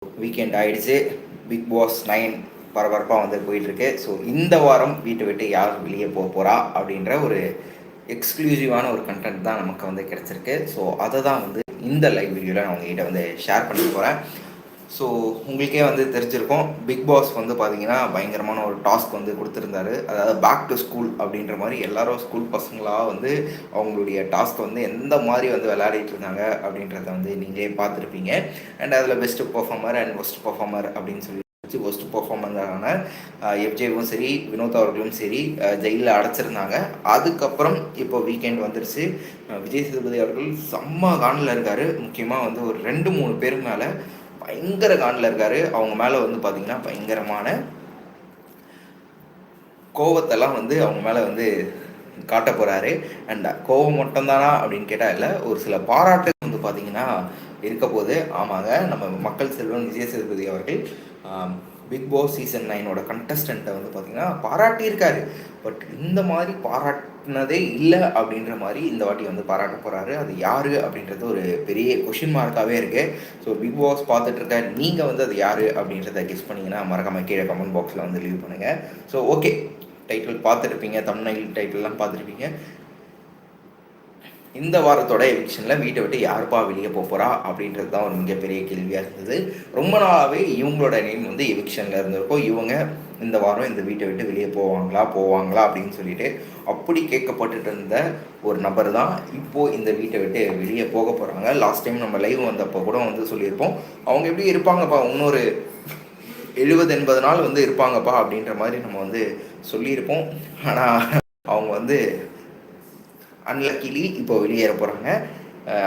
Weekend ஆயிடுச்சு. Big Boss 9 பரபரப்பாக வந்து போயிட்டுருக்கு. ஸோ இந்த வாரம் வீட்டை விட்டு யார் வெளியே போகிறா அப்படின்ற ஒரு எக்ஸ்க்ளூசிவான ஒரு கண்டென்ட் தான் நமக்கு வந்து கிடச்சிருக்கு. ஸோ அதை தான் வந்து இந்த லைவ் வீடியோவில் நான் உங்ககிட்ட வந்து ஷேர் பண்ணி போகிறேன். ஸோ உங்களுக்கே வந்து தெரிஞ்சிருக்கும், பிக் பாஸ் வந்து பார்த்தீங்கன்னா பயங்கரமான ஒரு டாஸ்க் வந்து கொடுத்துருந்தாரு. அதாவது பேக் டு ஸ்கூல் அப்படின்ற மாதிரி எல்லாரும் ஸ்கூல் பசங்களாக வந்து அவங்களுடைய டாஸ்க் வந்து எந்த மாதிரி வந்து விளையாடிட்டு இருந்தாங்க அப்படின்றத வந்து நீங்களே பார்த்துருப்பீங்க. அண்ட் அதில் best performer and worst performer அப்படின்னு சொல்லி ஒஸ்ட் பர்ஃபார்மரான எஃப்ஜேவும் சரி, வினோத் அவர்களும் சரி ஜெயிலில் அடைச்சிருந்தாங்க. அதுக்கப்புறம் இப்போ வீக்கெண்ட் வந்துருச்சு. விஜய் சேதுபதி அவர்கள் செம்ம காண்டில் இருக்கார். முக்கியமாக வந்து ஒரு 2-3 பேர் மேலே பயங்கர காண்டில் இருக்காரு. அவங்க மேலே வந்து பார்த்தீங்கன்னா பயங்கரமான கோவத்தெல்லாம் வந்து அவங்க மேலே வந்து காட்ட போகிறாரு. அண்ட் கோவம் மட்டும்தானா அப்படின்னு கேட்டால் இல்லை, ஒரு சில பாராட்டு வந்து பார்த்தீங்கன்னா இருக்க போது. ஆமாங்க, நம்ம மக்கள் செல்வன் விஜய் சேதுபதி அவர்கள் பிக் பாஸ் சீசன் 9 கண்டஸ்டண்ட்டை வந்து பார்த்தீங்கன்னா பாராட்டியிருக்காரு. பட் இந்த மாதிரி பாராட்டினதே இல்லை அப்படின்ற மாதிரி இந்த வாட்டி வந்து பாராட்ட போகிறாரு. அது யார் அப்படின்றது ஒரு பெரிய கொஷின் மார்க்காகவே இருக்குது. ஸோ பிக் பாஸ் பார்த்துட்டு இருக்க நீங்கள் வந்து அது யார் அப்படின்றத கெஸ் பண்ணிங்கன்னா மறக்காம கீழே கமெண்ட் பாக்ஸில் வந்து லீவ் பண்ணுங்கள். ஸோ ஓகே, டைட்டில் பார்த்துருப்பீங்க, தம்ப்நெயில் டைட்டில்லாம் பார்த்துருப்பீங்க. இந்த வாரத்தோட எவிக்ஷனில் வீட்டை விட்டு யாருப்பா வெளியே போகிறா அப்படின்றது தான் ஒரு மிகப்பெரிய கேள்வியாக இருந்தது. ரொம்ப நாளாகவே இவங்களோட நேம் வந்து எவிக்ஷனில் இருந்திருக்கும். இவங்க இந்த வாரம் இந்த வீட்டை விட்டு வெளியே போவாங்களா அப்படின்னு சொல்லிட்டு அப்படி கேட்கப்பட்டுட்டு இருந்த ஒரு நபர் தான் இப்போது இந்த வீட்டை விட்டு வெளியே போக போகிறாங்க. லாஸ்ட் டைம் நம்ம லைவ் வந்தப்போ கூட வந்து சொல்லியிருப்போம், அவங்க எப்படி இருப்பாங்கப்பா, இன்னொரு 70-80 நாள் வந்து இருப்பாங்கப்பா அப்படின்ற மாதிரி நம்ம வந்து சொல்லியிருப்போம். ஆனால் அவங்க வந்து அன்லக்கிலி இப்போ வெளியேற போகிறாங்க.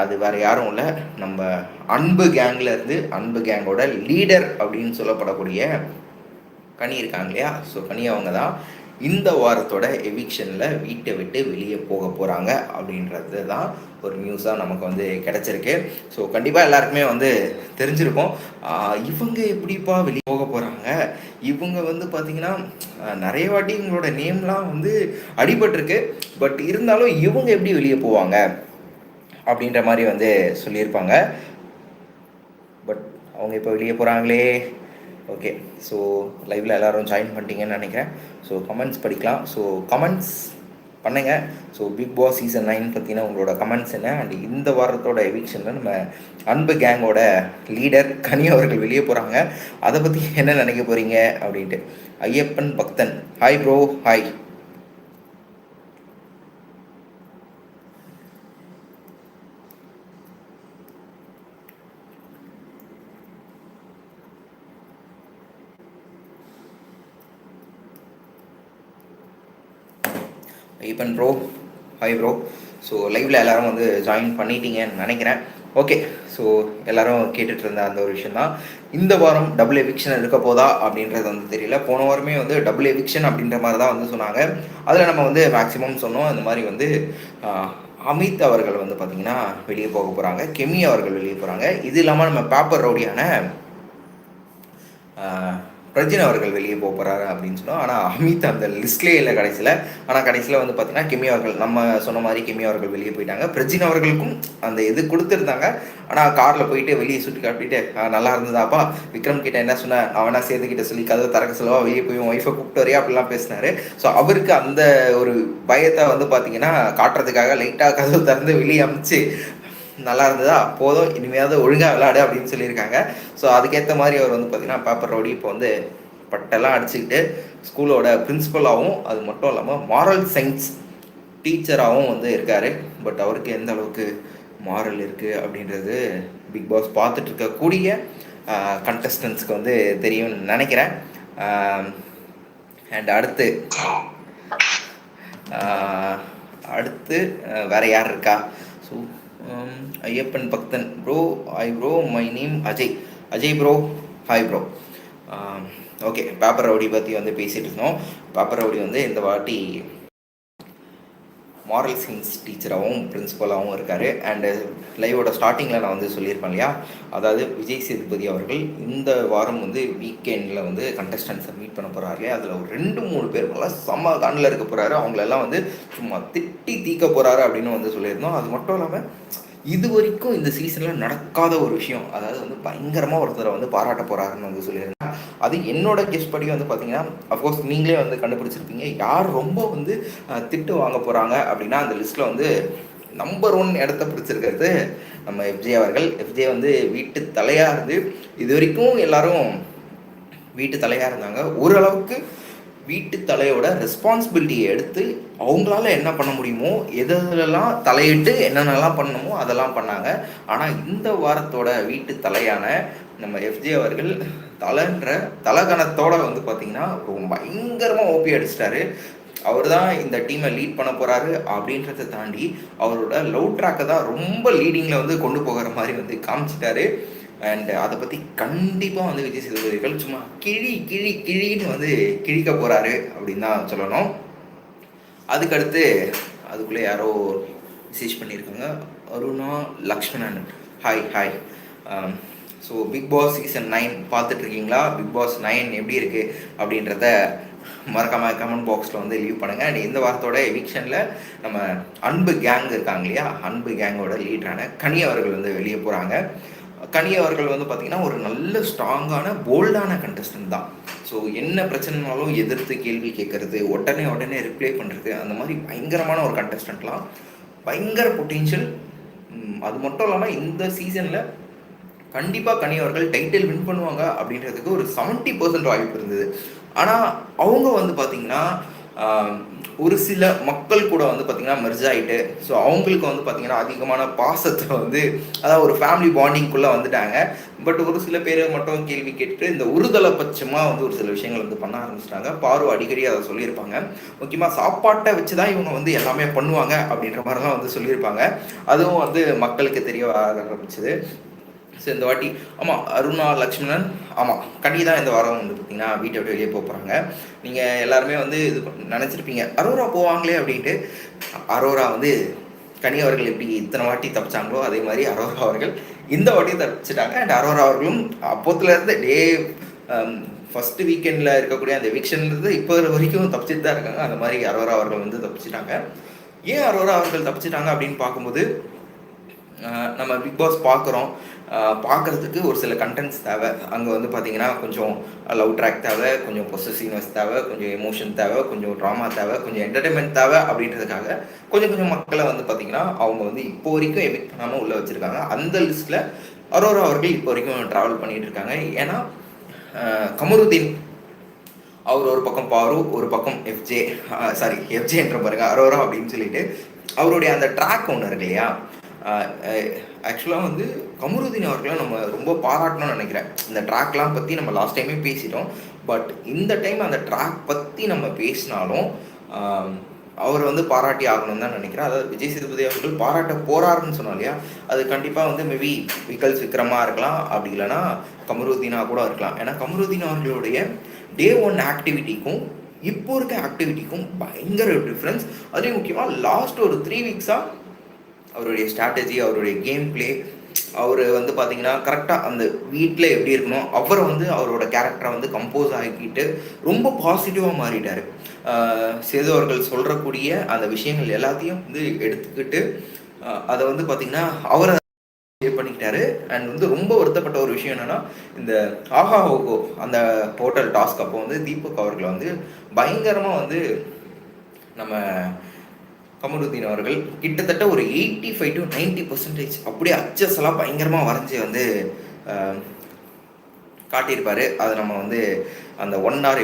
அது வேறு யாரும் இல்லை, நம்ம அன்பு கேங்கில் இருந்து அன்பு கேங்கோட லீடர் அப்படின்னு சொல்லப்படக்கூடிய கனி இருக்காங்க இல்லையா. ஸோ கனி அவங்க தான் இந்த வாரத்தோட எவிக்ஷனில் வீட்டை விட்டு வெளியே போக போகிறாங்க அப்படின்றது தான் ஒரு நியூஸாக நமக்கு வந்து கிடச்சிருக்கு. ஸோ கண்டிப்பாக எல்லாருக்குமே வந்து தெரிஞ்சிருக்கும், இவங்க எப்படிப்பா வெளியே போக போகிறாங்க, இவங்க வந்து பார்த்திங்கன்னா நிறைய வாட்டி இவங்களோட நேம்லாம் வந்து அடிபட்டிருக்கு. பட் இருந்தாலும் இவங்க எப்படி வெளியே போவாங்க அப்படின்ற மாதிரி வந்து சொல்லியிருப்பாங்க. பட் அவங்க இப்போ வெளியே போகிறாங்களே. ஓகே, ஸோ லைவில் எல்லோரும் ஜாயின் பண்ணிட்டீங்கன்னு நினைக்கிறேன். ஸோ கமெண்ட்ஸ் படிக்கலாம். ஸோ கமெண்ட்ஸ் பண்ணுங்கள். ஸோ பிக் பாஸ் சீசன் 9 பற்றினா உங்களோட கமெண்ட்ஸ் என்ன, அண்ட் இந்த வாரத்தோட எவிக்ஷனில் நம்ம அன்பு கேங்கோட லீடர் கனி அவர்கள் வெளியே போகிறாங்க, அதை பற்றி என்ன நினைக்க போகிறீங்க அப்படின்ட்டு. ஐயப்பன் பக்தன், hi bro. Hi. Ayyappan bro, hi bro. So லைவில் எல்லோரும் வந்து ஜாயின் பண்ணிட்டீங்கன்னு நினைக்கிறேன். ஓகே, ஸோ எல்லோரும் கேட்டுட்டு இருந்த அந்த ஒரு விஷயந்தான். இந்த வாரம் டபுள் எவிக்ஷன் இருக்க போதா அப்படின்றது வந்து தெரியல. போன வாரமே வந்து டபுள் எவிக்ஷன் அப்படின்ற மாதிரி தான் வந்து சொன்னாங்க. அதில் நம்ம வந்து மேக்ஸிமம் சொன்னோம், இந்த மாதிரி வந்து அமித் அவர்கள் வந்து பார்த்திங்கன்னா வெளியே போக போகிறாங்க, கெமி அவர்கள் வெளியே போகிறாங்க. இது இல்லாமல் நம்ம பேப்பர் ரவுடியான பிரஜின் அவர்கள் வெளியே போக போகிறாரு அப்படின்னு சொன்னோம். ஆனால் அமித் அந்த லிஸ்ட்லேயே இல்லை கடைசியில். ஆனால் கடைசியில் வந்து பார்த்தீங்கன்னா கெமி அவர்கள், நம்ம சொன்ன மாதிரி கெமி அவர்கள் வெளியே போயிட்டாங்க. பிரஜின் அவர்களுக்கும் அந்த இது கொடுத்துருந்தாங்க. ஆனால் காரில் போயிட்டு வெளியே சுற்றி காட்டிட்டு நல்லா இருந்ததாப்பா, விக்ரம் கிட்ட என்ன சொன்னேன், அவனா சேர்த்துக்கிட்ட சொல்லி கதவை திறக்க சொல்லுவா, வெளியே போய் ஒய்ஃபை கூப்பிட்டு வரையா அப்படிலாம் பேசினாரு. ஸோ அவருக்கு அந்த ஒரு பயத்தை வந்து பார்த்தீங்கன்னா காட்டுறதுக்காக லைட்டாக கதவை திறந்து வெளியே அமைச்சு நல்லா இருந்ததா போதும், இனிமையாவது ஒழுங்காக விளையாடு அப்படின்னு சொல்லியிருக்காங்க. ஸோ அதுக்கேற்ற மாதிரி அவர் வந்து பார்த்திங்கன்னா பேப்பர் ரவுடி இப்போ வந்து பட்டெல்லாம் அடிச்சுக்கிட்டு ஸ்கூலோட பிரின்ஸிபலாகவும் அது மட்டும் இல்லாமல் மாரல் சயின்ஸ் டீச்சராகவும் வந்து இருக்கார். பட் அவருக்கு எந்த அளவுக்கு மாரல் இருக்குது அப்படின்றது பிக் பாஸ் பார்த்துட்டு இருக்கக்கூடிய கண்டஸ்டன்ஸ்க்கு வந்து தெரியும்னு நினைக்கிறேன். அண்ட் அடுத்து வேறு யார் இருக்கா? ஸோ ஐயப்பன் பக்தன் bro, hi bro, my name Ajay bro, hi bro. Okay, paper rowdy பற்றி வந்து பேசிகிட்டு இருந்தோம். பேப்பர் ரவுடி வந்து இந்த வாட்டி மாரல் சயின்ஸ் டீச்சராகவும் பிரின்ஸிபலாகவும் இருக்கார். அண்டு லைவோட ஸ்டார்டிங்கில் நான் வந்து சொல்லியிருப்பேன் இல்லையா, அதாவது விஜய் சேதுபதி அவர்கள் இந்த வாரம் வந்து வீக்கெண்டில் வந்து கண்டஸ்டன்ஸை மீட் பண்ண போகிறாரு. அதில் ஒரு 2-3 பேர் நல்லா செம்ம காண்டில் இருக்க போகிறாரு. அவங்களெல்லாம் வந்து சும்மா திட்டி தீக்க போகிறாரு அப்படின்னு வந்து சொல்லியிருந்தோம். அது மட்டும் இல்லாமல் இது வரைக்கும் இந்த சீசனில் நடக்காத ஒரு விஷயம். அதாவது வந்து பயங்கரமாக ஒருத்தரை வந்து பாராட்ட போகிறாருன்னு வந்து சொல்லியிருந்தேன். அது என்னோட கெஸ் படி வந்து பார்த்தீங்கன்னா, அஃப்கோர்ஸ் நீங்களே வந்து கண்டுபிடிச்சிருப்பீங்க. யார் ரொம்ப வந்து திட்டு வாங்க போகிறாங்க அப்படின்னா, அந்த லிஸ்ட்டில் வந்து நம்பர் 1 இடத்த பிடிச்சிருக்கிறது நம்ம எஃப்ஜே அவர்கள். எஃப்ஜே வந்து வீட்டு தலையாக இருந்து இது வரைக்கும் எல்லாரும் வீட்டு தலையாக இருந்தாங்க. ஓரளவுக்கு வீட்டு தலையோட ரெஸ்பான்சிபிலிட்டியை எடுத்து அவங்களால என்ன பண்ண முடியுமோ எதெல்லாம் தலையிட்டு என்னென்னலாம் பண்ணணுமோ அதெல்லாம் பண்ணாங்க. ஆனால் இந்த வாரத்தோட வீட்டு தலையான நம்ம எஃப்ஜே அவர்கள் தலகணத்தோட வந்து பார்த்தீங்கன்னா ரொம்ப பயங்கரமாக ஓபி அடிச்சிட்டாரு. அவர் தான் இந்த டீமை லீட் பண்ண போகிறாரு அப்படின்றத தாண்டி அவரோட லவ் ட்ராக்கை தான் ரொம்ப லீடிங்கில் வந்து கொண்டு போகிற மாதிரி வந்து காமிச்சிட்டாரு. அண்ட் அதை பற்றி கண்டிப்பாக வந்து விஜய் சேதுபதிகள் சும்மா கிழின்னு வந்து கிழிக்க போகிறாரு அப்படின்னு தான் சொல்லணும். அதுக்கடுத்து அதுக்குள்ளே யாரோ மெசேஜ் பண்ணியிருக்காங்க. Aruna Lakshmanan, hi. So Bigg Boss season 9 பார்த்துட்ருக்கீங்களா? பிக் பாஸ் 9 எப்படி இருக்குது அப்படின்றத மறக்காமல் கமெண்ட் பாக்ஸில் வந்து லீவ் பண்ணுங்கள். அண்ட் இந்த வாரத்தோட எவிக்ஷனில் நம்ம அன்பு கேங் இருக்காங்க இல்லையா, அன்பு கேங்கோட லீடரான கனி அவர்கள் வந்து வெளியே போகிறாங்க. கனி அவர்கள் வந்து பார்த்திங்கன்னா ஒரு நல்ல ஸ்ட்ராங்கான போல்டான கண்டஸ்டன்ட் தான். ஸோ என்ன பிரச்சனைனாலும் எதிர்த்து கேள்வி கேட்குறது, உடனே ரிப்ளை பண்ணுறது, அந்த மாதிரி பயங்கரமான ஒரு கண்டஸ்டன்ட்லாம், பயங்கர பொட்டென்ஷியல். அது மட்டும் இல்லாமல் இந்த சீசனில் கண்டிப்பாக கனி அவர்கள் டைட்டில் வின் பண்ணுவாங்க அப்படின்றதுக்கு ஒரு 70% வாய்ப்பு இருந்தது. ஆனால் அவங்க வந்து பார்த்திங்கன்னா ஒரு சில மக்கள் கூட வந்து பார்த்திங்கன்னா மெர்ஜ் ஆகிட்டு, ஸோ அவங்களுக்கு வந்து பார்த்திங்கன்னா அதிகமான பாசத்தை வந்து அதாவது ஒரு ஃபேமிலி பாண்டிங்குள்ளே வந்துட்டாங்க. பட் ஒரு சில பேர் மட்டும் கேள்வி கேட்டுட்டு இந்த ஒருதலைபட்சமாக வந்து ஒரு சில விஷயங்கள் வந்து பண்ண ஆரம்பிச்சிட்டாங்க. பாரு அடிக்கடி அதை சொல்லியிருப்பாங்க. முக்கியமாக சாப்பாட்டை வச்சு தான் இவங்க வந்து எல்லாமே பண்ணுவாங்க அப்படின்ற மாதிரிலாம் வந்து சொல்லியிருப்பாங்க. அதுவும் வந்து மக்களுக்கு தெரிய ஆரம்பிச்சது. ஸோ இந்த வாட்டி ஆமாம் அருணா லக்ஷ்மணன் கனி தான் இந்த வாரம் வந்து பார்த்திங்கன்னா வீட்டை விட்டு வெளியே போகிறாங்க. நீங்கள் எல்லாருமே வந்து இது நினச்சிருப்பீங்க அரோரா போவாங்களே அப்படின்ட்டு. அரோரா வந்து கனி அவர்கள் எப்படி இத்தனை வாட்டி தப்பிச்சாங்களோ அதே மாதிரி அரோரா அவர்கள் இந்த வாட்டி தப்பிச்சிட்டாங்க. அண்ட் அரோரா அவர்களும் அப்போத்துலேருந்து ஃபஸ்ட்டு வீக்கெண்டில் இருக்கக்கூடிய அந்த எவிக்ஷன்லேருந்து இப்போ வரைக்கும் தப்பிச்சுட்டு தான் இருக்காங்க. அந்த மாதிரி அரோரா அவர்கள் வந்து தப்பிச்சிட்டாங்க. ஏன் அரோரா அவர்கள் தப்பிச்சிட்டாங்க அப்படின்னு பார்க்கும்போது, நம்ம பிக் பாஸ் பார்க்குறதுக்கு ஒரு சில கண்டென்ட்ஸ் தேவை. அங்கே வந்து பார்த்திங்கன்னா கொஞ்சம் லவ் ட்ராக் தேவை, கொஞ்சம் பொசசிவ்னஸ் தேவை, கொஞ்சம் எமோஷன் தேவை, கொஞ்சம் ட்ராமா தேவை, கொஞ்சம் என்டர்டைன்மெண்ட் தேவை அப்படின்றதுக்காக கொஞ்சம் மக்களை வந்து பார்த்திங்கன்னா அவங்க வந்து இப்போ வரைக்கும் எவிக்ட் பண்ணாமல் உள்ளே வச்சுருக்காங்க. அந்த லிஸ்ட்டில் அரோரா அவர்கள் இப்போ வரைக்கும் ட்ராவல் பண்ணிகிட்டு இருக்காங்க. ஏன்னா கமருதீன் அவர் ஒரு பக்கம் பாரு, ஒரு பக்கம் எஃப்ஜேன்ற பாருங்க அரோரா அப்படின்னு சொல்லிட்டு அவருடைய அந்த ட்ராக் ஒன்று இருக்கு இல்லையா. ஆக்சுவலாக வந்து கமருதீன் அவர்களை நம்ம ரொம்ப பாராட்டணும்னு நினைக்கிறேன். இந்த ட்ராக்லாம் பற்றி நம்ம லாஸ்ட் டைமே பேசிட்டோம். பட் இந்த டைம் அந்த ட்ராக் பற்றி நம்ம பேசினாலும் அவர் வந்து பாராட்டி ஆகணும்னு தான் நினைக்கிறேன். அதாவது விஜய் சேதுபதி அவர்கள் பாராட்ட போகிறாருன்னு சொன்னோம் இல்லையா, அது கண்டிப்பாக வந்து மேபி விக்ரமாக இருக்கலாம், அப்படி இல்லைன்னா கமருதீனாக கூட இருக்கலாம். ஏன்னா கமருதீன் அவர்களுடைய டே 1 ஆக்டிவிட்டிக்கும் இப்போ இருக்க ஆக்டிவிட்டிக்கும் பயங்கர டிஃப்ரென்ஸ். அதுலேயும் முக்கியமாக லாஸ்ட் ஒரு 3 வீக்ஸாக அவருடைய ஸ்ட்ராட்டஜி, அவருடைய கேம் பிளே, அவர் வந்து பார்த்திங்கன்னா கரெக்டாக அந்த வீட்டில் எப்படி இருக்கணும் அவரை வந்து அவரோட கேரக்டரை வந்து கம்போஸ் ஆகிக்கிட்டு ரொம்ப பாசிட்டிவாக மாறிட்டார். சேது அவர்கள் சொல்கிறக்கூடிய அந்த விஷயங்கள் எல்லாத்தையும் வந்து எடுத்துக்கிட்டு அதை வந்து பார்த்திங்கன்னா அவரை பண்ணிக்கிட்டாரு. அண்ட் வந்து ரொம்ப வருத்தப்பட்ட ஒரு விஷயம் என்னென்னா, இந்த ஆஹா ஓகோ அந்த ஹோட்டல் டாஸ்க் அப்போ வந்து தீபக் அவர்களை வந்து பயங்கரமாக வந்து நம்ம கமருதீன் அவர்கள் கிட்டத்தட்ட ஒரு 85 to 90% அப்படியே அச்சஸ் எல்லாம் பயங்கரமாக வரைஞ்சி வந்து காட்டியிருப்பார். அதை நம்ம வந்து அந்த 1 hour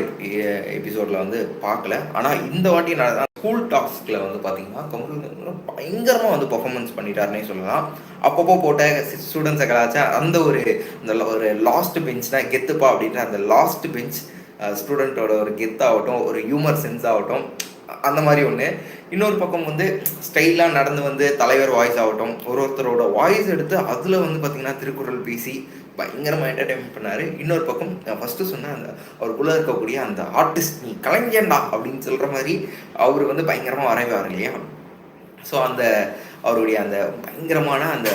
எபிசோடில் வந்து பார்க்கல. ஆனால் இந்த வாட்டி ஸ்கூல் டாஸ்கில் வந்து பார்த்திங்கன்னா கமருதீன் பயங்கரமாக வந்து பர்ஃபார்மன்ஸ் பண்ணிட்டாருன்னே சொல்லலாம். அப்பப்போ போட்ட ஸ்டூடெண்ட்ஸை கலாச்சா அந்த ஒரு லாஸ்ட் பெஞ்ச் தான் கெத்துப்பா அப்படின்ற அந்த லாஸ்ட் பெஞ்ச் ஸ்டூடெண்ட்டோட ஒரு கெத்தாகட்டும், ஒரு ஹியூமர் சென்ஸ் ஆகட்டும், அந்த மாதிரி ஒன்று. இன்னொரு பக்கம் வந்து ஸ்டைலாக நடந்து வந்து தலைவர் வாய்ஸ் ஆகட்டும், ஒருத்தரோட வாய்ஸ் எடுத்து அதில் வந்து பார்த்திங்கன்னா திருக்குறள் பேசி பயங்கரமாக என்டர்டைன்மெண்ட் பண்ணார். இன்னொரு பக்கம் நான் ஃபஸ்ட்டு சொன்ன அந்த அவருக்குள்ளே இருக்கக்கூடிய அந்த ஆர்டிஸ்ட், நீ கலைஞண்டா அப்படின்னு சொல்கிற மாதிரி அவர் வந்து பயங்கரமாக வரைவார் இல்லையா. ஸோ அந்த அவருடைய அந்த பயங்கரமான அந்த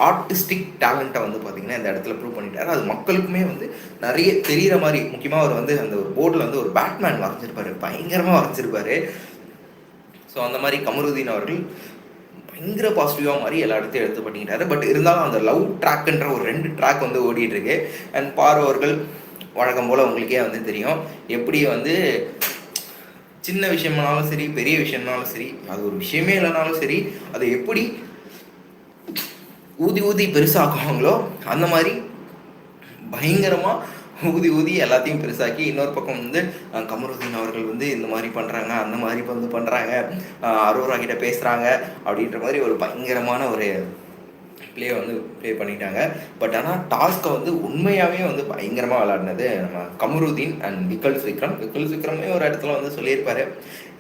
ஆர்டிஸ்டிக் டேலண்ட்டை வந்து பார்த்திங்கன்னா இந்த இடத்துல ப்ரூவ் பண்ணிட்டார். அது மக்களுக்குமே வந்து நிறைய தெரிகிற மாதிரி. முக்கியமாக அவர் வந்து அந்த ஒரு போர்டில் வந்து ஒரு பேட்மேன் வரைஞ்சிருப்பார், பயங்கரமாக வரைஞ்சிருப்பார். ஸோ அந்த மாதிரி கமருதீன் அவர்கள் பயங்கர பாசிட்டிவாக மாதிரி எல்லா இடத்தையும் எடுத்து பண்ணிக்கிட்டாரு. பட் இருந்தாலும் அந்த லவ் ட்ராக்ன்ற ஒரு 2 ட்ராக் வந்து ஓடிட்டு இருக்கு. அண்ட் பார்வர்கள் வழக்கம் போல் உங்களுக்கே வந்து தெரியும் எப்படி வந்து சின்ன விஷயம்னாலும் சரி, பெரிய விஷயம்னாலும் சரி, அது ஒரு விஷயமே இல்லைனாலும் சரி, அதை எப்படி ஊதி ஊதி பெருசாக்குவாங்களோ அந்த மாதிரி பயங்கரமாக ஊதி ஊதி எல்லாத்தையும் பெருசாக்கி, இன்னொரு பக்கம் வந்து கமருதீன் அவர்கள் வந்து இந்த மாதிரி பண்ணுறாங்க, அந்த மாதிரி வந்து பண்ணுறாங்க, அரோரா கிட்ட பேசுகிறாங்க அப்படின்ற மாதிரி ஒரு பயங்கரமான ஒரு ப்ளே வந்து ப்ளே பண்ணிட்டாங்க. பட் ஆனால் டாஸ்க்கை வந்து உண்மையாகவே வந்து பயங்கரமாக விளையாடினது நம்ம கமருதீன் அண்ட் விக்கல்ஸ் விக்ரமே ஒரு இடத்துல வந்து சொல்லியிருப்பாரு,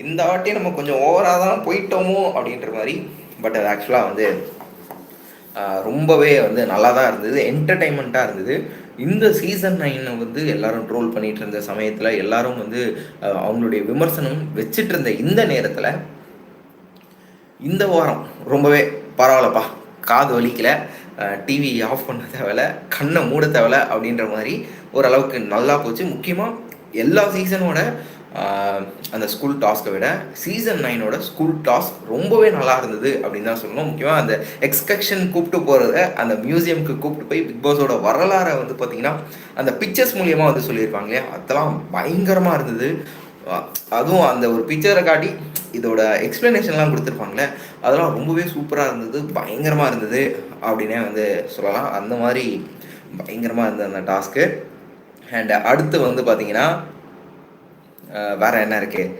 இந்த வாட்டி நம்ம கொஞ்சம் ஓவராக தான் போயிட்டோமோ அப்படின்ற மாதிரி. பட் அது ஆக்சுவலாக வந்து ரொம்பவே வந்து நல்லா தான் இருந்தது, என்டர்டைன்மெண்ட்டாக இருந்தது. இந்த சீசன் 9 வந்து எல்லாரும் ட்ரோல் பண்ணிகிட்டு இருந்த சமயத்தில், எல்லாரும் வந்து அவங்களுடைய விமர்சனம் வச்சுட்டு இருந்த இந்த நேரத்தில், இந்த வாரம் ரொம்பவே பரவாயில்லப்பா, காது வலிக்கல, டிவி ஆஃப் பண்ண தேவையில்ல, கண்ணை மூட தேவையில்ல அப்படின்ற மாதிரி ஓரளவுக்கு நல்லா போச்சு. முக்கியமாக எல்லா சீசனோட அந்த ஸ்கூல் டாஸ்க்கை விட சீசன் 9ஓட ஸ்கூல் டாஸ்க் ரொம்பவே நல்லா இருந்தது அப்படின்னு தான் சொல்லணும். முக்கியமாக அந்த எக்ஸ்கர்ஷன் கூப்பிட்டு போகிறத, அந்த மியூசியமுக்கு கூப்பிட்டு போய் பிக் பாஸோட வரலாறை வந்து பார்த்திங்கன்னா அந்த பிக்சர்ஸ் மூலியமாக வந்து சொல்லியிருப்பாங்க இல்லையா, அதெல்லாம் பயங்கரமாக இருந்தது. அதுவும் அந்த ஒரு பிக்சரை காட்டி இதோட எக்ஸ்ப்ளனேஷன்லாம் கொடுத்துருப்பாங்களே, அதெல்லாம் ரொம்பவே சூப்பராக இருந்தது, பயங்கரமாக இருந்தது அப்படின்னே வந்து சொல்லலாம். அந்த மாதிரி பயங்கரமாக இருந்தது அந்த டாஸ்க்கு. அண்ட் அடுத்து வந்து பார்த்திங்கன்னா வேறு என்ன இருக்குது,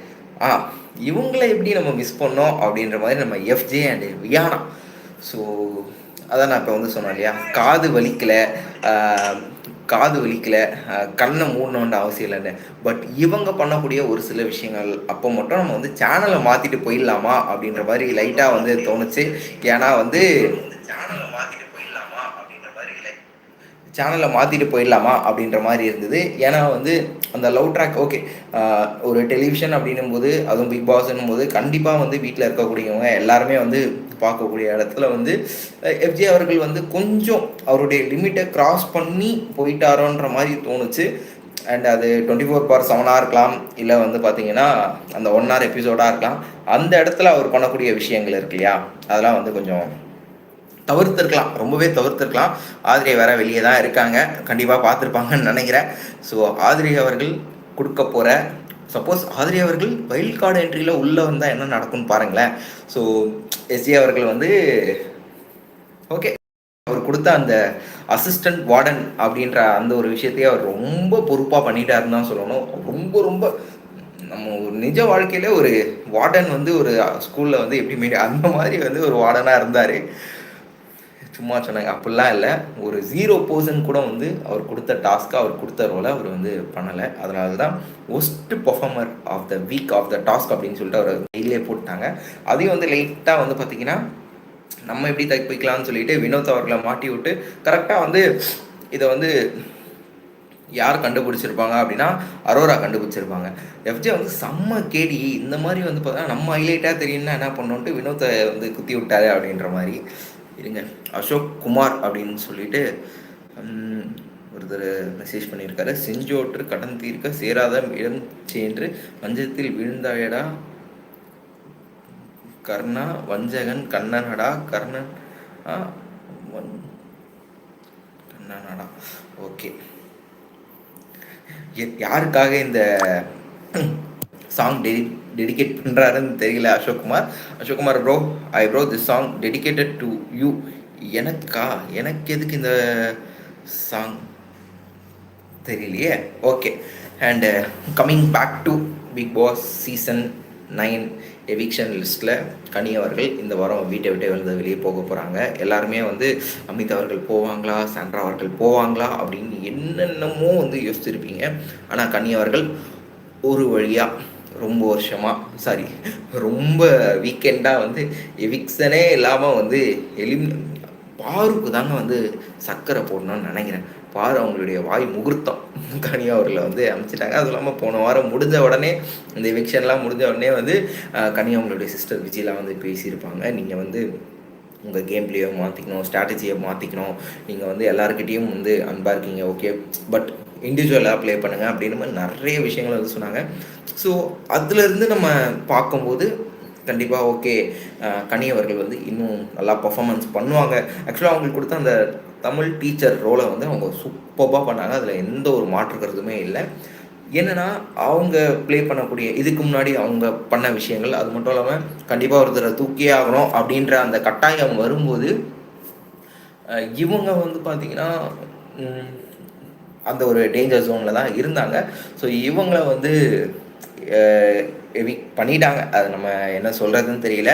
இவங்களை எப்படி நம்ம மிஸ் பண்ணோம் அப்படின்ற மாதிரி நம்ம எஃப்ஜே அண்டு வியானா. ஸோ அதான் நான் இப்போ வந்து சொன்னேன் இல்லையா, காது வலிக்கலை, கண்ணை மூடணுன்ற அவசியம் இல்லைன்னு. பட் இவங்க பண்ணக்கூடிய ஒரு சில விஷயங்கள் அப்போ மட்டும் நம்ம வந்து சேனலை மாற்றிட்டு போயிடலாமா அப்படின்ற மாதிரி லைட்டாக வந்து தோணுச்சு. ஏன்னா வந்து சேனலை மாற்றிட்டு போயிடலாமா அப்படின்ற மாதிரி இருந்தது. ஏன்னா வந்து அந்த லவ் ட்ராக் ஓகே, ஒரு டெலிவிஷன் அப்படின்னும் போது, அதுவும் பிக் பாஸ்ன்னும் போது கண்டிப்பாக வந்து வீட்டில் இருக்கக்கூடியவங்க எல்லாருமே வந்து பார்க்கக்கூடிய இடத்துல வந்து எஃப்ஜே அவர்கள் வந்து கொஞ்சம் அவருடைய லிமிட்டை கிராஸ் பண்ணி போயிட்டாரோன்ற மாதிரி தோணுச்சு. அண்ட் அது 24/7 இருக்கலாம், இல்லை வந்து பார்த்தீங்கன்னா அந்த 1 hour எபிசோடாக இருக்கலாம். அந்த இடத்துல அவர் பண்ணக்கூடிய விஷயங்கள் இருக்கு இல்லையா, அதெல்லாம் வந்து கொஞ்சம் தவிர்த்துருக்கலாம், ரொம்பவே தவிர்த்துருக்கலாம். ஆதிரை வேற வெளியே தான் இருக்காங்க, கண்டிப்பாக பார்த்துருப்பாங்கன்னு நினைக்கிறேன். ஸோ ஆதிரை அவர்கள் கொடுக்க போகிற, சப்போஸ் ஆதிரை அவர்கள் வைல்ட் கார்டு என்ட்ரியில் உள்ளே வந்தால் என்ன நடக்கும்னு பாருங்களேன். ஸோ எஸ்ஜே அவர்கள் வந்து ஓகே, அவர் கொடுத்த அந்த அசிஸ்டன்ட் வார்டன் அப்படின்ற அந்த ஒரு விஷயத்தையே அவர் ரொம்ப பொறுப்பாக பண்ணிட்டாருன்னு தான் சொல்லணும். ரொம்ப ரொம்ப நம்ம ஒரு நிஜ வாழ்க்கையில ஒரு வார்டன் வந்து ஒரு ஸ்கூலில் வந்து எப்படி அந்த மாதிரி வந்து ஒரு வார்டனாக இருந்தார். சும்மா சொன்னாங்க அப்படிலாம் இல்லை, ஒரு 0% கூட வந்து அவர் கொடுத்த டாஸ்க்கை, அவர் கொடுத்த ரோலை அவர் வந்து பண்ணலை. அதனால தான் worst performer of the week of the task அப்படின்னு சொல்லிட்டு அவர் மெயிலே போட்டாங்க. அதையும் வந்து லைட்டாக வந்து பார்த்திங்கன்னா நம்ம எப்படி தப்பிக்கலாம்னு சொல்லிட்டு வினோத் அவர்களை மாட்டி விட்டு கரெக்டாக வந்து இதை வந்து யார் கண்டுபிடிச்சிருப்பாங்க அப்படின்னா அரோரா கண்டுபிடிச்சிருப்பாங்க. எஃப்ஜே வந்து செம்ம கேடி, இந்த மாதிரி வந்து பார்த்தா நம்ம ஹைலைட்டாக தெரியும்னா என்ன பண்ணோன்ட்டு வினோத்தை வந்து குத்தி விட்டாரு அப்படின்ற மாதிரி. இருங்க, அசோக் குமார் அப்படின்னு சொல்லிட்டு ஒருத்தர் மெசேஜ் பண்ணியிருக்காரு, செஞ்சோற்று கடன் தீர்க்க சேராத இடம் சென்று வஞ்சத்தில் விழுந்தாயடா கர்ணா, வஞ்சகன் கண்ணனடா கர்ணன் கண்ணனடா. ஓகே, யாருக்காக இந்த சாங் டெடிகேட் பண்ணுறாருன்னு தெரியல Ashokkumar bro, bro this song dedicated to you. எனக்கு எதுக்கு இந்த சாங் தெரியலையே. Okay, and coming back to Bigg Boss season 9 eviction லிஸ்ட்டில் கனி அவர்கள் இந்த வாரம் வீட்டை விட்டு வெளியே போக போகிறாங்க. எல்லாருமே வந்து அமித் அவர்கள் போவாங்களா, சாண்ட்ரா அவர்கள் போவாங்களா அப்படின்னு என்னென்னமோ வந்து யோசிச்சிருப்பீங்க. ஆனால் கனி அவர்கள் ஒரு வழியாக ரொம்ப வீக்கெண்டாக வந்து எவிக்ஷனே இல்லாமல் வந்து பாருக்கு தாங்க வந்து சர்க்கரை போடணும்னு நினைக்கிறேன். பாரு அவங்களுடைய வாய் முகூர்த்தம் கனி அவர்களை வந்து அமைச்சிட்டாங்க. அதுவும் இல்லாமல் போன வாரம் முடிஞ்ச உடனே, இந்த எவிக்ஷன்லாம் முடிஞ்ச உடனே வந்து கனி அவங்களுடைய சிஸ்டர் விஜயெலாம் வந்து பேசியிருப்பாங்க, நீங்கள் வந்து உங்கள் கேம் பிளேயை மாற்றிக்கணும், ஸ்ட்ராட்டஜியை மாற்றிக்கணும், நீங்கள் வந்து எல்லாருக்கிட்டேயும் வந்து அன்பாக இருக்கீங்க ஓகே, பட் இண்டிவிஜுவலாக ப்ளே பண்ணுங்கள் அப்படின்னு மாதிரி நிறைய விஷயங்கள் வந்து சொன்னாங்க. ஸோ அதுலேருந்து நம்ம பார்க்கும்போது கண்டிப்பாக ஓகே. கனி அவர்கள் வந்து இன்னும் நல்லா பர்ஃபார்மன்ஸ் பண்ணுவாங்க. ஆக்சுவலாக அவங்களுக்கு கொடுத்த அந்த தமிழ் டீச்சர் ரோலை வந்து அவங்க சூப்பராக பண்ணாங்க. அதில் எந்த ஒரு மாற்று கருத்துமே இல்லை. என்னன்னா அவங்க ப்ளே பண்ணக்கூடிய இதுக்கு முன்னாடி அவங்க பண்ண விஷயங்கள், அது மட்டும் இல்லாமல் கண்டிப்பாக ஒருத்தரை தூக்கியே ஆகணும் அப்படின்ற அந்த கட்டாயம் வரும்போது இவங்க வந்து பார்த்தீங்கன்னா அந்த ஒரு டேஞ்சர் ஜோனில் தான் இருந்தாங்க. ஸோ இவங்கள வந்து எவிக் பண்ணிட்டாங்க. அது நம்ம என்ன சொல்கிறதுன்னு தெரியல.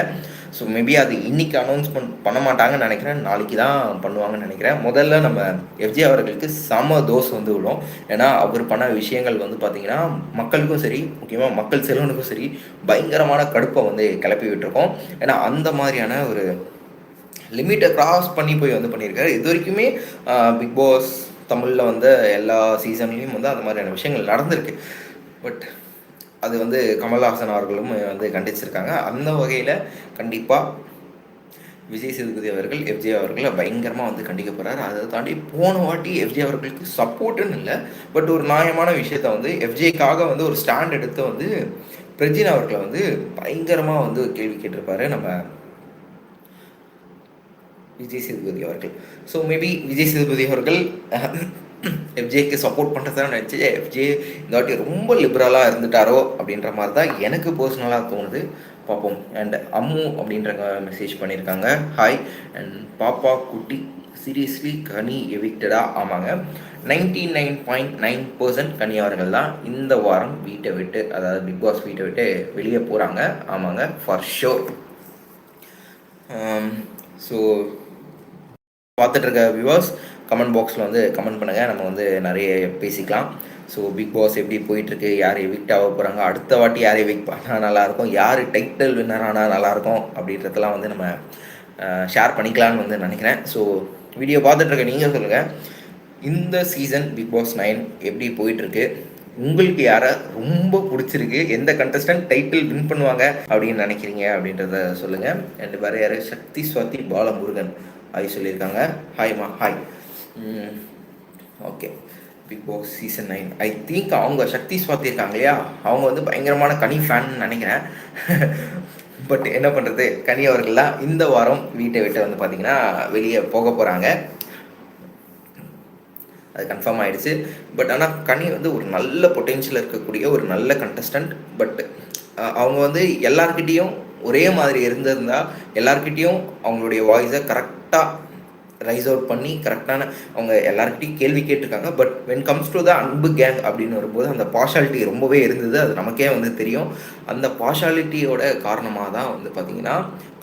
ஸோ மேபி அது இன்றைக்கி அனௌன்ஸ்மெண்ட் பண்ண மாட்டாங்கன்னு நினைக்கிறேன். நாளைக்கு தான் பண்ணுவாங்கன்னு நினைக்கிறேன். முதல்ல நம்ம எஃப்ஜே அவர்களுக்கு செம தோஸ் வந்து விடும். ஏன்னா அவர் பண்ண விஷயங்கள் வந்து பார்த்திங்கன்னா மக்களுக்கும் சரி, முக்கியமாக மக்கள் செல்வனுக்கும் சரி பயங்கரமான கடுப்பை வந்து கிளப்பி விட்டுருக்கோம். ஏன்னா அந்த மாதிரியான ஒரு லிமிட்டை கிராஸ் பண்ணி போய் வந்து பண்ணியிருக்காரு. இது வரைக்குமே பிக் பாஸ் தமிழில் வந்து எல்லா சீசன்லேயும் வந்து அந்த மாதிரியான விஷயங்கள் நடந்திருக்கு. பட் அது வந்து கமல்ஹாசன் அவர்களும் வந்து கண்டிச்சிருக்காங்க. அந்த வகையில் கண்டிப்பாக விஜய் சேதுபதி அவர்கள் எஃப்ஜே அவர்களை பயங்கரமாக வந்து கண்டிக்க போகிறார். அதை தாண்டி போன வாட்டி எஃப்ஜே அவர்களுக்கு சப்போர்ட்டுன்னு இல்லை, பட் ஒரு நியாயமான விஷயத்த வந்து எஃப்ஜேக்காக வந்து ஒரு ஸ்டாண்ட் எடுத்து வந்து பிரஜின் அவர்களை வந்து பயங்கரமாக வந்து கேள்வி கேட்டிருப்பாரு நம்ம விஜய் சேதுபதி அவர்கள். ஸோ மேபி விஜய் சேதுபதி அவர்கள் எஃப்ஜேக்கு சப்போர்ட் பண்ணுறதா நினச்சி எஃப்ஜே இந்த வாட்டி ரொம்ப லிபரலாக இருந்துட்டாரோ அப்படின்ற மாதிரி தான் எனக்கு பர்சனலாக தோணுது. பார்ப்போம். அண்ட் அம்மு அப்படின்றவங்க மெசேஜ் பண்ணியிருக்காங்க, ஹாய் அண்ட் பாப்பா குட்டி சீரியஸ்லி கனி எவிக்டடா? ஆமாங்க, 99.9% கனி அவர்கள் தான் இந்த வாரம் வீட்டை விட்டு, அதாவது பிக் பாஸ் வீட்டை விட்டு வெளியே போகிறாங்க. ஆமாங்க, ஃபார் ஷோர். ஸோ பார்த்துட்ருக்க வியூவர்ஸ் கமெண்ட் பாக்ஸில் வந்து கமெண்ட் பண்ணுங்கள், நம்ம வந்து நிறைய பேசிக்கலாம். ஸோ பிக் பாஸ் எப்படி போயிட்டுருக்கு, யார் எவிக்ட் ஆக போகிறாங்க, அடுத்த வாட்டி யார் எவிக்ட் பண்ணால் நல்லாயிருக்கும், யார் டைட்டில் வின்னர் ஆனால் நல்லாயிருக்கும் அப்படின்றதெல்லாம் வந்து நம்ம ஷேர் பண்ணிக்கலான்னு வந்து நினைக்கிறேன். ஸோ வீடியோ பார்த்துட்ருக்க நீங்கள் சொல்லுங்கள், இந்த சீசன் பிக் பாஸ் 9 எப்படி போயிட்டுருக்கு, உங்களுக்கு யாரை ரொம்ப பிடிச்சிருக்கு, எந்த கண்டஸ்டன்ட் டைட்டில் வின் பண்ணுவாங்க அப்படின்னு நினைக்கிறீங்க அப்படின்றத சொல்லுங்கள். அண்ட் வேறு யார், சக்தி ஸ்வாதி பாலமுருகன் ஹாய் சொல்லியிருக்காங்க. ஹாய்மா, hi. Okay, Bigg Boss season 9 I think அவங்க சக்தி ஸ்வாதி இருக்காங்க இல்லையா, அவங்க வந்து பயங்கரமான கனி ஃபேன் நினைக்கிறேன். பட் என்ன பண்ணுறது, கனி அவர்கள்லாம் இந்த வாரம் வீட்டை விட்டு வந்து பார்த்திங்கன்னா வெளியே போக போகிறாங்க, அது கன்ஃபார்ம் ஆகிடுச்சு. பட் ஆனால் கனி வந்து ஒரு நல்ல பொட்டென்ஷியல் இருக்கக்கூடிய ஒரு நல்ல கண்டஸ்டன்ட். பட் அவங்க வந்து எல்லார்கிட்டேயும் ஒரே மாதிரி இருந்திருந்தால் எல்லார்கிட்டேயும் அவங்களுடைய வாய்ஸை கரெக்டாக ரைஸ் அவுட் பண்ணி கரெக்டான அவங்க எல்லாருக்கிட்டையும் கேள்வி கேட்டிருக்காங்க. But when comes to the அன்பு கேங் அப்படின்னு வரும்போது அந்த பார்ஷாலிட்டி ரொம்பவே இருந்தது, அது நமக்கே வந்து தெரியும். அந்த பார்ஷாலிட்டியோட காரணமாக தான் வந்து பார்த்திங்கன்னா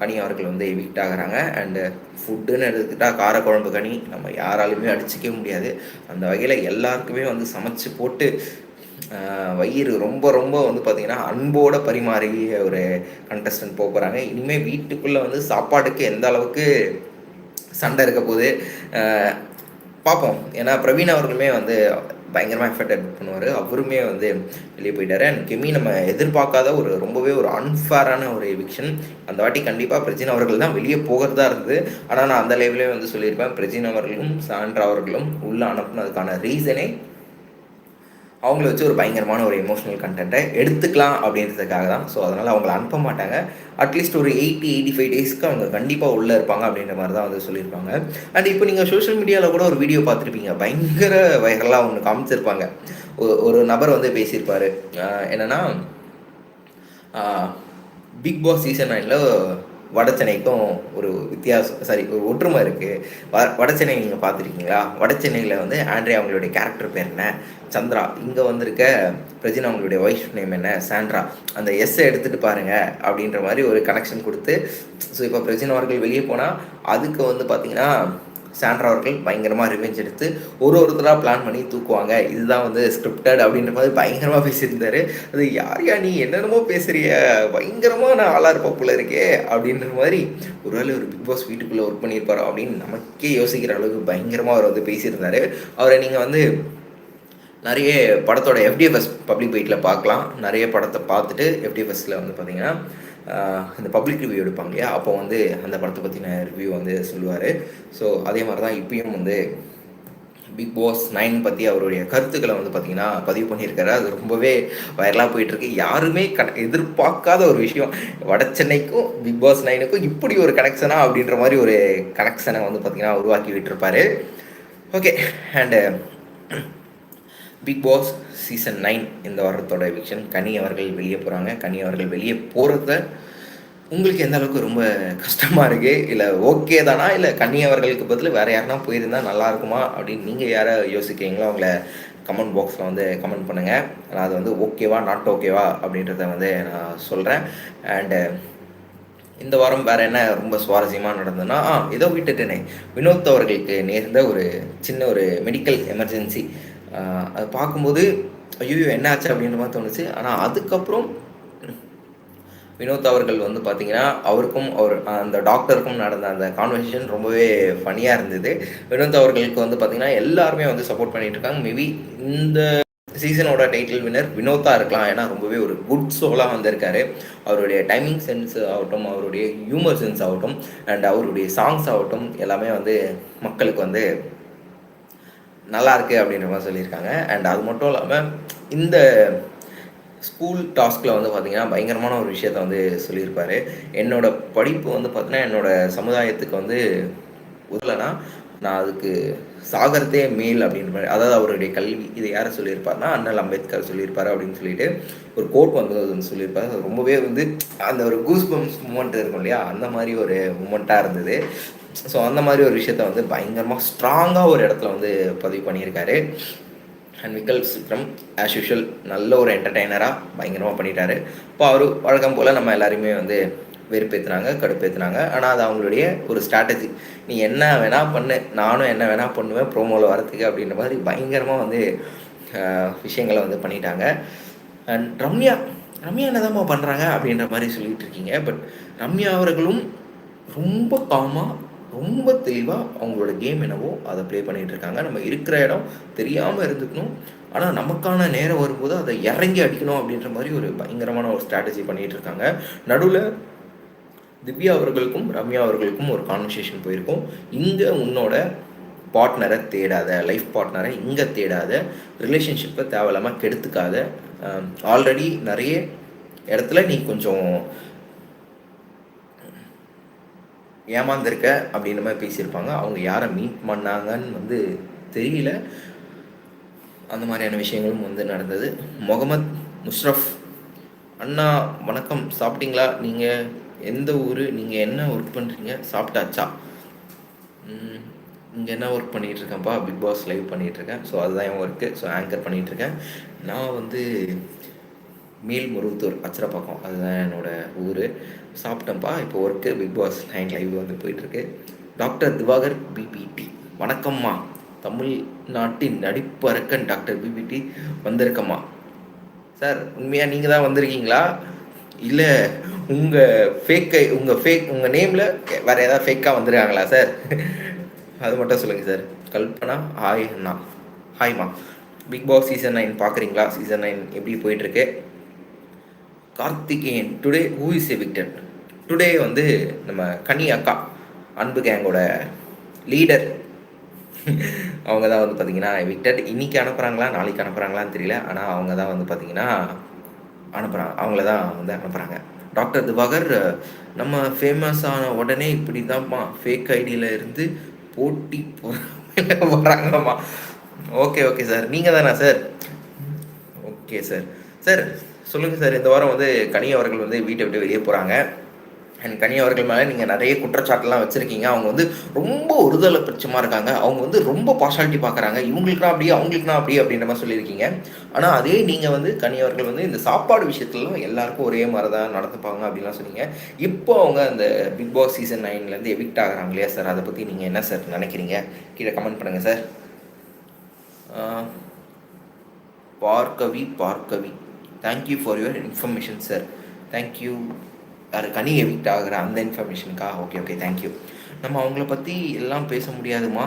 கனி அவர்கள் வந்து எவிக்ட் ஆகிறாங்க. அண்டு ஃபுட்டுன்னு எடுத்துக்கிட்டால் காரக்குழம்பு கனி நம்ம யாராலுமே அடிச்சிக்க முடியாது. அந்த வகையில் எல்லாருக்குமே வந்து சமைச்சு போட்டு வயிறு ரொம்ப ரொம்ப வந்து பார்த்திங்கன்னா அன்போடு பரிமாறிய ஒரு கண்டஸ்டன்ட் போக போகிறாங்க. இனிமேல் வீட்டுக்குள்ளே வந்து சாப்பாட்டுக்கு எந்த அளவுக்கு சண்டை இருக்க போது பார்ப்போம். ஏன்னா பிரவீன் அவர்களுமே வந்து பயங்கரமாக எஃபர்ட் எடுத்து பண்ணுவார், அவருமே வந்து வெளியே போயிட்டார். அண்ட் கெமி நம்ம எதிர்பார்க்காத ஒரு ரொம்பவே ஒரு அன்ஃபேரான ஒரு எவிக்ஷன். அந்த வாட்டி கண்டிப்பாக பிரஜின் அவர்கள் தான் வெளியே போகிறதா இருந்தது. ஆனால் நான் அந்த லைவ்லேயே வந்து சொல்லியிருப்பேன், பிரஜின் அவர்களும் சாண்ட்ரா அவர்களும் உள்ளே அனுப்புனதுக்கான ரீசனே அவங்கள வச்சு ஒரு பயங்கரமான ஒரு எமோஷனல் கண்டென்ட்டை எடுத்துக்கலாம் அப்படின்றதுக்காக தான். ஸோ அதனால் அவங்கள அனுப்ப மாட்டாங்க. அட்லீஸ்ட் ஒரு 80-85 டேஸ்க்கு அவங்க கண்டிப்பாக உள்ளே இருப்பாங்க அப்படின்ற மாதிரி தான் வந்து சொல்லியிருப்பாங்க. அண்ட் இப்போ நீங்கள் சோஷியல் மீடியாவில் கூட ஒரு வீடியோ பார்த்துருப்பீங்க, பயங்கர வைரலாக ஒன்று காமிச்சிருப்பாங்க. ஒரு நபர் வந்து பேசியிருப்பார், என்னென்னா பிக் பாஸ் சீசன் 9ல் வடச்சென்னைக்கும் ஒரு வித்தியாசம், ஒரு ஒற்றுமை இருக்குது. வடச்சென்னை நீங்கள் பார்த்துருக்கீங்களா, வடச்சென்னையில் வந்து ஆண்ட்ரியா அவங்களுடைய கேரக்டர் பேர் என்ன, சந்திரா. இங்கே வந்திருக்க பிரஜினா அவங்களுடைய ஒய்ஃப் நேம் என்ன, சாண்ட்ரா. அந்த எஸ்ஸை எடுத்துகிட்டு பாருங்கள் அப்படின்ற மாதிரி ஒரு கனெக்ஷன் கொடுத்து, ஸோ இப்போ பிரஜினா அவர்கள் வெளியே போனால் அதுக்கு வந்து பார்த்திங்கன்னா சாண்ட்ரா அவர்கள் பயங்கரமாக ரிவெஞ்ச் எடுத்து ஒருத்தராக பிளான் பண்ணி தூக்குவாங்க, இதுதான் வந்து ஸ்கிரிப்டட் அப்படின்ற மாதிரி பயங்கரமாக பேசியிருந்தார். அது யாரையா நீ என்னென்னமோ பேசுகிறிய, பயங்கரமாக நான் ஆளாக இருப்பா போல இருக்கே அப்படின்ற மாதிரி ஒருவேளை ஒரு பிக் பாஸ் வீட்டுக்குள்ளே ஒர்க் பண்ணியிருப்பாரோ அப்படின்னு நமக்கே யோசிக்கிற அளவுக்கு பயங்கரமாக அவர் வந்து பேசியிருந்தார். அவரை நீங்கள் வந்து நிறைய படத்தோட எஃப்டிஎஃப்எஸ் பப்ளிக் வெயிட்டில் பார்க்கலாம். நிறைய படத்தை பார்த்துட்டு எஃப்டிஎஃப்எஸில் வந்து பார்த்திங்கன்னா இந்த பப்ளிக் ரிவ்யூ எடுப்பாங்க இல்லையா, அப்போ வந்து அந்த படத்தை பற்றின ரிவ்யூ வந்து சொல்லுவார். ஸோ அதே மாதிரி தான் இப்பயும் வந்து பிக் பாஸ் 9 பற்றி அவருடைய கருத்துக்களை வந்து பார்த்திங்கன்னா பதிவு பண்ணியிருக்காரு. அது ரொம்பவே வைரலாக போயிட்டுருக்கு. யாருமே எதிர்பார்க்காத ஒரு விஷயம். வட சென்னைக்கும் பிக் பாஸ் 9க்கும் இப்படி ஒரு கனெக்ஷனா அப்படின்ற மாதிரி ஒரு கனெக்ஷனை வந்து பார்த்திங்கன்னா உருவாக்கி விட்டுருப்பாரு. Okay, and Bigg Boss season 9 இந்த வாரத்தோட எவிக்ஷன். கனி அவர்கள் வெளியே போகிறாங்க. கனி அவர்கள் வெளியே போகிறத உங்களுக்கு எந்த அளவுக்கு ரொம்ப கஷ்டமாக இருக்குது, இல்லை ஓகே தானா, இல்லை கன்னி அவர்களுக்கு பதில் வேறு யாருனா போயிருந்தால் நல்லா இருக்குமா அப்படின்னு நீங்கள் யாரை யோசிக்கிறீங்களோ அவங்கள கமெண்ட் பாக்ஸில் வந்து கமெண்ட் பண்ணுங்கள். நான் அது வந்து ஓகேவா நாட் ஓகேவா அப்படின்றத வந்து நான் சொல்கிறேன். அண்டு இந்த வாரம் வேறு என்ன ரொம்ப சுவாரஸ்யமாக நடந்ததுன்னா, ஏதோ விட்டுட்டேனே, வினோத் அவர்களுக்கு நேர்ந்த ஒரு சின்ன ஒரு மெடிக்கல் எமர்ஜென்சி. அது பார்க்கும்போது ஐயோ என்ன ஆச்சு அப்படின்ற மாதிரி தோணுச்சு. ஆனால் அதுக்கப்புறம் வினோத் அவர்கள் வந்து பார்த்தீங்கன்னா அவருக்கும் அந்த டாக்டருக்கும் நடந்த அந்த கான்வர்சேஷன் ரொம்பவே ஃபனியாக இருந்தது. வினோத் அவர்களுக்கு வந்து பார்த்தீங்கன்னா எல்லாருமே வந்து சப்போர்ட் பண்ணிட்டு இருக்காங்க. மேபி இந்த சீசனோட டைட்டில் வின்னர் வினோத்தா இருக்கலாம். ஏன்னா ரொம்பவே ஒரு குட் சோலாக வந்திருக்காரு. அவருடைய டைமிங் சென்ஸ் ஆகட்டும், அவருடைய ஹியூமர் சென்ஸ் ஆகட்டும், அண்ட் அவருடைய சாங்ஸ் ஆகட்டும் எல்லாமே வந்து மக்களுக்கு வந்து நல்லா இருக்குது அப்படின்ற மாதிரி சொல்லியிருக்காங்க. அண்ட் அது மட்டும் இல்லாமல் இந்த ஸ்கூல் டாஸ்கில் வந்து பார்த்திங்கன்னா பயங்கரமான ஒரு விஷயத்த வந்து சொல்லியிருப்பார். என்னோடய படிப்பு வந்து பார்த்திங்கன்னா என்னோடய சமுதாயத்துக்கு வந்து உதலைன்னா நான் அதுக்கு சாகரத்தே மேல் அப்படின்ற மாதிரி, அதாவது அவருடைய கல்வி. இதை யாரை சொல்லியிருப்பார்னா அண்ணல் அம்பேத்கர் சொல்லியிருப்பார் அப்படின்னு சொல்லிட்டு ஒரு கோட் வந்து சொல்லியிருப்பார். அது ரொம்பவே வந்து அந்த ஒரு கூஸ்பம்ஸ் மூமெண்ட் இருக்கும் இல்லையா, அந்த மாதிரி ஒரு மூமெண்ட்டாக இருந்தது. ஸோ அந்த மாதிரி ஒரு விஷயத்த வந்து பயங்கரமாக ஸ்ட்ராங்காக ஒரு இடத்துல வந்து பதிவு பண்ணியிருக்காரு. அண்ட் விக்கல் விக்ரம் ஆஸ் யூஷுவல் நல்ல ஒரு என்டர்டெய்னராக பயங்கரமாக பண்ணிட்டாரு. இப்போ அவர் வழக்கம் போல் நம்ம எல்லாருமே வந்து வெறுப்பேற்றுனாங்க, கடுப்பேற்றுனாங்க. ஆனால் அது அவங்களுடைய ஒரு ஸ்ட்ராட்டஜி. நீ என்ன வேணால் பண்ணு, நானும் என்ன வேணால் பண்ணுவேன் ப்ரோமோவில் வரத்துக்கு அப்படின்ற மாதிரி பயங்கரமாக வந்து விஷயங்களை வந்து பண்ணிட்டாங்க. அண்ட் ரம்யா என்னதாம்மா பண்ணுறாங்க அப்படின்ற மாதிரி சொல்லிகிட்டு இருக்கீங்க. பட் ரம்யா அவர்களும் ரொம்ப காமாக ரொம்ப தெளிவாக அவங்களோட கேம் என்னவோ அதை ப்ளே பண்ணிகிட்டு இருக்காங்க. நம்ம இருக்கிற இடம் தெரியாமல் இருந்துக்கணும், ஆனால் நமக்கான நேரம் வரும்போது அதை இறங்கி அடிக்கணும் அப்படின்ற மாதிரி ஒரு பயங்கரமான ஒரு ஸ்ட்ராட்டஜி பண்ணிகிட்டு இருக்காங்க. நடுவில் திவ்யா அவர்களுக்கும் ரம்யா அவர்களுக்கும் ஒரு கான்வர்சேஷன் போயிருக்கும். இங்கே உன்னோட பார்ட்னரை தேடாத, லைஃப் பார்ட்னரை இங்கே தேடாத, ரிலேஷன்ஷிப்பை தேவையில்லாமல் கெடுத்துக்காத, ஆல்ரெடி நிறைய இடத்துல நீ கொஞ்சம் ஏமாந்துருக்க அப்படின்ற மாதிரி பேசியிருப்பாங்க. அவங்க யாரை மீட் பண்ணாங்கன்னு வந்து தெரியல. அந்த மாதிரியான விஷயங்களும் வந்து நடந்தது. முகமது முஷ்ரஃப் அண்ணா வணக்கம், சாப்பிட்டீங்களா? நீங்கள் எந்த ஊர், நீங்கள் என்ன ஒர்க் பண்ணுறீங்க, சாப்பிட்டாச்சா? இங்கே என்ன ஒர்க் பண்ணிகிட்ருக்கேன்ப்பா, பிக் பாஸ் லைவ் பண்ணிகிட்ருக்கேன். ஸோ அதுதான் என் ஒர்க்கு. ஸோ ஆங்கர் பண்ணிகிட்ருக்கேன். நான் வந்து மேல்முருகத்தூர் அச்சரப்பாக்கம், அதுதான் என்னோடய ஊர். சாப்பிட்டேன்ப்பா, இப்போ ஒர்க்கு பிக் பாஸ் 9 லைவ் வந்து போயிட்டுருக்கு. டாக்டர் திவாகர் பிபிடி வணக்கம்மா, தமிழ்நாட்டின் நடிப்பரக்கன் டாக்டர் பிபிடி வந்திருக்கம்மா. சார் உண்மையாக நீங்கள் தான் வந்திருக்கீங்களா, இல்லை உங்கள் நேமில் வேறு ஏதாவது ஃபேக்காக வந்துருக்காங்களா சார்? அது மட்டும் சொல்லுங்கள் சார். கல்பனா ஹாய் அண்ணா. ஹாய்மா. பிக் பாஸ் சீசன் 9 பார்க்குறீங்களா? சீசன் 9 எப்படி போயிட்டுருக்கு? Karthikeyan today who is evicted? Today வந்து நம்ம கனி அக்கா, அன்பு கேங்கோட லீடர், அவங்க தான் வந்து பார்த்திங்கன்னா எவிக்டட். இன்றைக்கி அனுப்புகிறாங்களா நாளைக்கு அனுப்புகிறாங்களான்னு தெரியல, ஆனால் அவங்க தான் வந்து பார்த்திங்கன்னா அனுப்புகிறாங்க, அவங்கள தான் வந்து அனுப்புகிறாங்க. டாக்டர் திவாகர் நம்ம ஃபேமஸ் ஆன உடனே இப்படி தான்ப்பா ஃபேக் ஐடியில் இருந்து போட்டி வராங்கம்மா. ஓகே சார், நீங்கள் தானா சார்? Okay sir. சார் சொல்லுங்கள் சார், இந்த வாரம் வந்து கனி அவர்கள் வந்து வீட்டை விட்டு வெளியே போகிறாங்க. அண்ட் கனி அவர்கள் மேலே நீங்கள் நிறைய குற்றச்சாட்டுலாம் வச்சுருக்கீங்க. அவங்க வந்து ரொம்ப ஒருதலை பட்சமாக இருக்காங்க, அவங்க வந்து ரொம்ப பார்ஷாலிட்டி பார்க்குறாங்க, இவங்களுக்குனா அப்படி அவங்களுக்குனா அப்படி அப்படின்ற மாதிரி சொல்லியிருக்கீங்க. ஆனால் அதே நீங்கள் வந்து கனி அவர்கள் வந்து இந்த சாப்பாடு விஷயத்துலாம் எல்லாருக்கும் ஒரே மாதிரி தான் நடந்துப்பாங்க அப்படின்லாம் சொன்னீங்க. இப்போ அவங்க அந்த பிக் பாஸ் சீசன் 9லேருந்து எவிக்ட் ஆகிறாங்க இல்லையா சார், அதை பற்றி நீங்கள் என்ன சார் நினைக்கிறீங்க? கீழே கமெண்ட் பண்ணுங்கள் sir. Bhargavi thank you for your information sir. Thank you. யார் கனி எவிக்ட் ஆகிற அந்த இன்ஃபர்மேஷனுக்கா? Okay thank you. நம்ம அவங்கள பற்றி எல்லாம் பேச முடியாதுமா,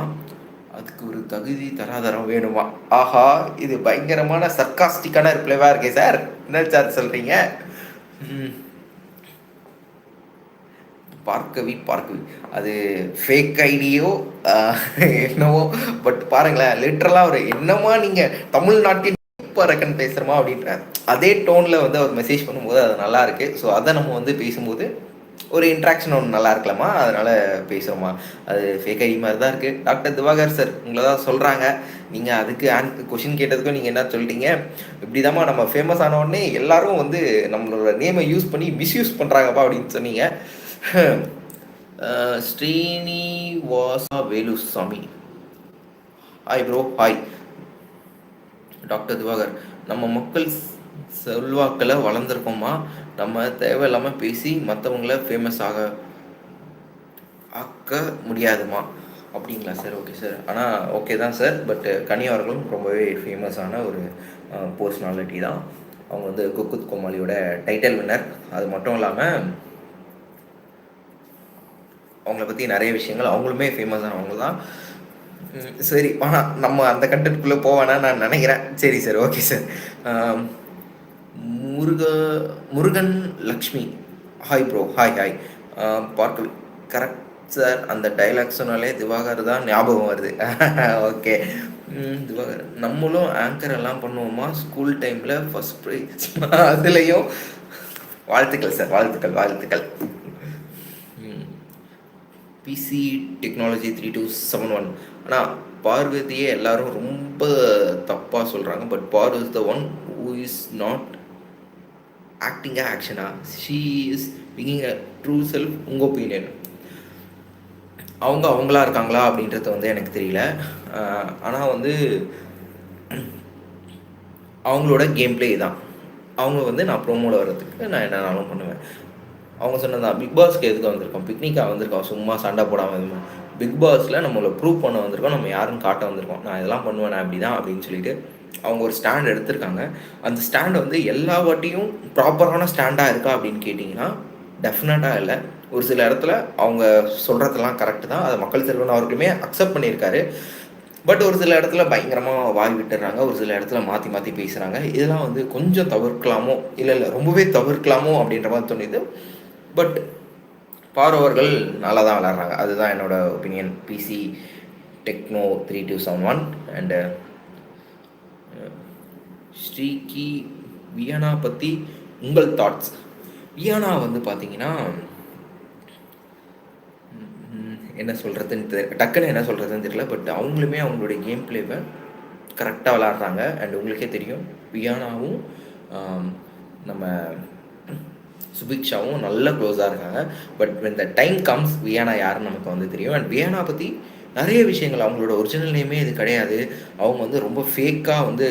அதுக்கு ஒரு தகுதி தராதரம் வேணுமா? ஆஹா, இது பயங்கரமான சர்க்காஸ்டிக்கான ரிப்ளைவாக இருக்கே சார். என்ன சார் சொல்கிறீங்க? பார்க்கவி அது ஃபேக் ஐடியோ என்னவோ, பட் பாருங்களேன், லிட்ரலாக ஒரு என்னமா நீங்கள் தமிழ்நாட்டின் ரக்கன் பேசுகிறோமா அப்படின்ற அதே டோனில் வந்து அவர் மெசேஜ் பண்ணும்போது அது நல்லா இருக்கு. ஸோ அதை நம்ம வந்து பேசும்போது ஒரு இன்ட்ராக்ஷன் ஒன்று நல்லா இருக்கலாமா, அதனால பேசுகிறோமா. அது ஃபேக் ஐடி மாதிரி தான் இருக்குது. டாக்டர் திவாகர் சார் உங்களை தான் சொல்கிறாங்க. நீங்கள் அதுக்கு கொஷின் கேட்டதுக்கும் நீங்கள் என்ன சொல்லிட்டீங்க, இப்படிதாம்மா நம்ம ஃபேமஸ் ஆன உடனே எல்லாரும் வந்து நம்மளோட நேமை யூஸ் பண்ணி மிஸ்யூஸ் பண்ணுறாங்கப்பா அப்படின்னு சொன்னீங்க. Srinivasa Velusamy, hi bro. Hi doctor Diwakar. நம்ம மக்கள் செல்வாக்கில் வளர்ந்துருக்கோமா, நம்ம தேவையில்லாமல் பேசி மற்றவங்கள ஃபேமஸ் ஆக்க முடியாதுமா அப்படிங்களா சார்? Okay sir. ஆனால் ஓகே தான் சார், பட் கனி அவர்களும் ரொம்பவே ஃபேமஸான ஒரு பர்சனாலிட்டி தான். அவங்க வந்து குக்குத் கோமாளியோட டைட்டில் வின்னர். அது மட்டும் இல்லாமல் அவங்கள பற்றி நிறைய விஷயங்கள், அவங்களுமே ஃபேமஸானவங்க தான். சரி, ஆனால் நம்ம அந்த கண்டென்ட்குள்ளே போவேன்னா நான் நினைக்கிறேன். சரி sir, okay sir. Murugan Lakshmi, hi bro. Hi. Bhargavi, correct sir. அந்த டைலாக் சொன்னாலே திவாகர் தான் ஞாபகம் வருது. ஓகே திவாகர், நம்மளும் ஆங்கர் எல்லாம் பண்ணுவோமா ஸ்கூல் டைமில் ஃபஸ்ட் ப்ரைஸ் அதுலேயும்? வாழ்த்துக்கள் சார், வாழ்த்துக்கள். PC technology 3271. ஆனால் பார்வதியே எல்லாரும் ரொம்ப தப்பாக சொல்கிறாங்க. But Parvathi is the one who is not ஆக்டிங்காக ஆக்ஷனா, ஷீ இஸ் பிகிங் அ ட்ரூ செல்ஃப். உங்கள் ஒப்பீனியன்? அவங்களா இருக்காங்களா அப்படின்றது வந்து எனக்கு தெரியல. ஆனால் வந்து அவங்களோட கேம் பிளே தான். அவங்க வந்து நான் ப்ரோமோவில் வர்றதுக்கு நான் என்னன்னாலும் பண்ணுவேன். அவங்க சொன்னதான், பிக் பாஸ்க்கு எதுக்கு வந்திருக்கோம், பிக்னிக்காக வந்திருக்கோம், சும்மா சண்டை போடாமல். பிக் பாஸில் நம்மளை ப்ரூவ் பண்ண வந்திருக்கோம், நம்ம யாருன்னு காட்ட வந்திருக்கோம், நான் இதெல்லாம் பண்ணுவேன் அப்படி தான் அப்படின்னு சொல்லிட்டு அவங்க ஒரு ஸ்டாண்ட் எடுத்திருக்காங்க. அந்த ஸ்டாண்டை வந்து எல்லா வாட்டியும் ப்ராப்பரான ஸ்டாண்டாக இருக்கா அப்படின்னு கேட்டிங்கன்னா டெஃபினட்டாக இல்லை. ஒரு சில இடத்துல அவங்க சொல்கிறதெல்லாம் கரெக்டு தான், அதை மக்கள் செல்வன் அவர்களுமே அக்செப்ட் பண்ணியிருக்காரு. பட் ஒரு சில இடத்துல பயங்கரமாக வாய் விட்டுறாங்க, ஒரு சில இடத்துல மாற்றி பேசுகிறாங்க. இதெல்லாம் வந்து கொஞ்சம் தவிர்க்கலாமோ, இல்லை ரொம்பவே தவிர்க்கலாமோ அப்படின்ற மாதிரி தோணுது. பட் பார்வர்கள் நல்லா தான் விளாட்றாங்க, அதுதான் என்னோட opinion. PC techno 3271 and Sriki Viana பற்றி உங்கள் தாட்ஸ். வியானா வந்து பார்த்தீங்கன்னா என்ன சொல்கிறதுன்னு டக்குன்னு என்ன சொல்கிறதுன்னு தெரியல. பட் அவங்களுமே அவங்களுடைய கேம் பிளேவை கரெக்டாக விளாட்றாங்க. அண்ட் உங்களுக்கே தெரியும், வியானாவும் நம்ம சுபிக்ஷாவும் நல்ல க்ளோஸாக இருக்காங்க. பட் இந்த டைம் கம்ஸ் வியானா யாருன்னு நமக்கு வந்து தெரியும். அண்ட் வியானா பற்றி நிறைய விஷயங்கள், அவங்களோட ஒரிஜினல் நேமே இது கிடையாது, அவங்க வந்து ரொம்ப ஃபேக்காக வந்து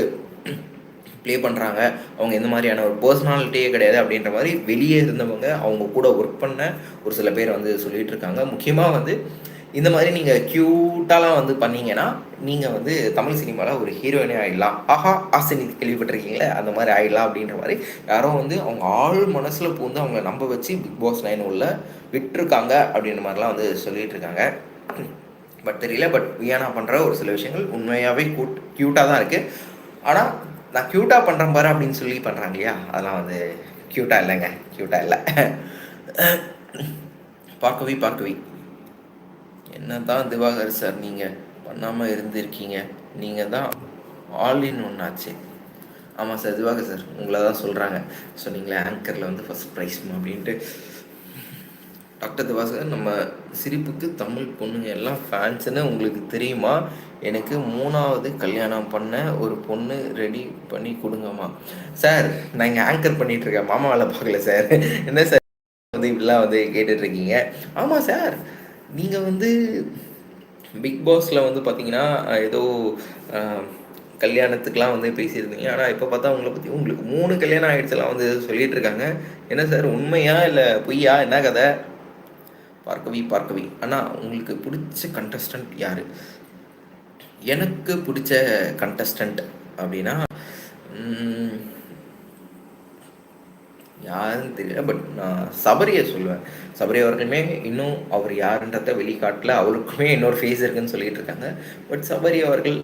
ப்ளே பண்ணுறாங்க, அவங்க எந்த மாதிரியான ஒரு பர்சனாலிட்டியே கிடையாது அப்படின்ற மாதிரி வெளியே இருந்தவங்க, அவங்க கூட ஒர்க் பண்ண ஒரு சில பேர் வந்து சொல்லிகிட்டு இருக்காங்க. முக்கியமாக வந்து இந்த மாதிரி நீங்கள் க்யூட்டாலாம் வந்து பண்ணீங்கன்னா நீங்கள் வந்து தமிழ் சினிமாவில் ஒரு ஹீரோயினே ஆகிடலாம். ஆஹா ஆசினி கேள்விப்பட்டிருக்கீங்களே, அந்த மாதிரி ஆகிடலாம் அப்படின்ற மாதிரி யாரோ வந்து அவங்க ஆள் மனசில் பூந்து அவங்கள நம்ப வச்சு பிக் பாஸ் 9 உள்ள விட்டுருக்காங்க அப்படின்ற மாதிரிலாம் வந்து சொல்லிகிட்டு இருக்காங்க. பட் தெரியல. பட் வியானா பண்ணுற ஒரு சில விஷயங்கள் உண்மையாகவே க்யூட்டாக தான் இருக்குது. ஆனால் நான் க்யூட்டாக பண்ணுறேன் பாரு அப்படின்னு சொல்லி பண்ணுறாங்க இல்லையா, அதெல்லாம் வந்து க்யூட்டாக இல்லைங்க, க்யூட்டாக இல்லை. பார்க்கவி, என்ன தான் திவாகர் சார் நீங்கள் பண்ணாமல் இருந்திருக்கீங்க, நீங்கள் தான் ஆல் இன் ஒன் ஆச்சு. ஆமாம் சார், திவாகர் சார் உங்களை தான் சொல்கிறாங்க, சொன்னீங்களே ஆங்கரில் வந்து ஃபஸ்ட் ப்ரைஸ்மா அப்படின்ட்டு. டாக்டர் திவாகர், நம்ம சிரிப்புக்கு தமிழ் பொண்ணுங்க எல்லாம் ஃபேன்ஸுன்னு உங்களுக்கு தெரியுமா? எனக்கு 3வது கல்யாணம் பண்ண ஒரு பொண்ணு ரெடி பண்ணி கொடுங்கம்மா. சார் நான் இங்கே ஆங்கர் பண்ணிகிட்ருக்கேன், மாமா வேலை பார்க்கல சார். என்ன சார் வந்து இப்படிலாம் வந்து கேட்டுட்ருக்கீங்க? ஆமாம் சார், நீங்கள் வந்து பிக் பாஸில் வந்து பார்த்தீங்கன்னா ஏதோ கல்யாணத்துக்கெலாம் வந்து பேசியிருந்தீங்க. ஆனால் இப்போ பார்த்தா உங்களை பற்றி உங்களுக்கு 3 கல்யாணம் ஆகிடுச்செல்லாம் வந்து சொல்லிகிட்டு இருக்காங்க. என்ன சார் உண்மையா இல்லை பொய்யா, என்ன கதை? பார்க்கவி, ஆனால் உங்களுக்கு பிடிச்ச கண்டஸ்டன்ட் யார்? எனக்கு பிடிச்ச கண்டஸ்டன்ட் அப்படின்னா யாருன்னு தெரியல. பட் நான் சபரியை சொல்லுவேன். சபரி அவர்களுமே இன்னும் அவர் யாருன்றதை வெளிக்காட்டில், அவருக்குமே இன்னொரு ஃபேஸ் இருக்குன்னு சொல்லிட்டு இருக்காங்க. பட் சபரி அவர்கள்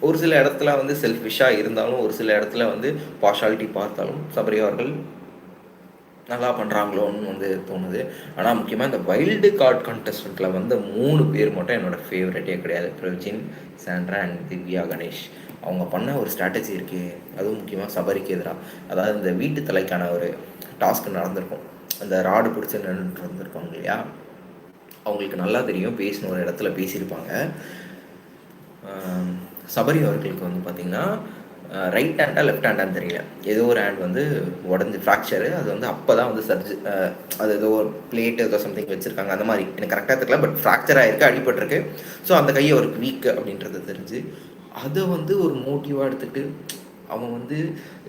ஒரு சில இடத்துல வந்து செல்ஃபிஷாக இருந்தாலும், ஒரு சில இடத்துல வந்து பார்ஷாலிட்டி பார்த்தாலும், சபரி அவர்கள் நல்லா பண்ணுறாங்களோன்னு வந்து தோணுது. ஆனால் முக்கியமாக இந்த வைல்டு கார்டு கண்டஸ்டண்ட்டில் வந்து 3 பேர் மட்டும் என்னோடய ஃபேவரட்டே கிடையாது. Prajin, Sandra and Divya Ganesh. அவங்க பண்ண ஒரு ஸ்ட்ராட்டஜி இருக்குது, அதுவும் முக்கியமாக சபரிக்கு எதிராக. அதாவது இந்த வீட்டு தலைக்கான ஒரு டாஸ்க் நடந்திருக்கும், அந்த ராடு பிடிச்சி நின்றுட்டு இருந்திருப்பாங்க இல்லையா, அவங்களுக்கு நல்லா தெரியும், பேசின ஒரு இடத்துல பேசியிருப்பாங்க. சபரி அவர்களுக்கு வந்து பார்த்திங்கன்னா ரைட் ஹேண்டா லெஃப்ட் ஹேண்டான்னு தெரியல, ஏதோ ஒரு ஹேண்ட் வந்து உடஞ்சி ஃப்ராக்சரு. அது வந்து அப்போ தான் வந்து அது ஏதோ ஒரு பிளேட்டு ஏதோ சம்திங் வச்சுருக்காங்க, அந்த மாதிரி எனக்கு கரெக்டாக தெரியல. பட் ஃப்ராக்சர் ஆகிருக்கு, அடிபட்டிருக்கு. ஸோ அந்த கையை அவருக்கு வீக்கு அப்படின்றது தெரிஞ்சு அதை வந்து ஒரு மோட்டிவாக எடுத்துகிட்டு அவன் வந்து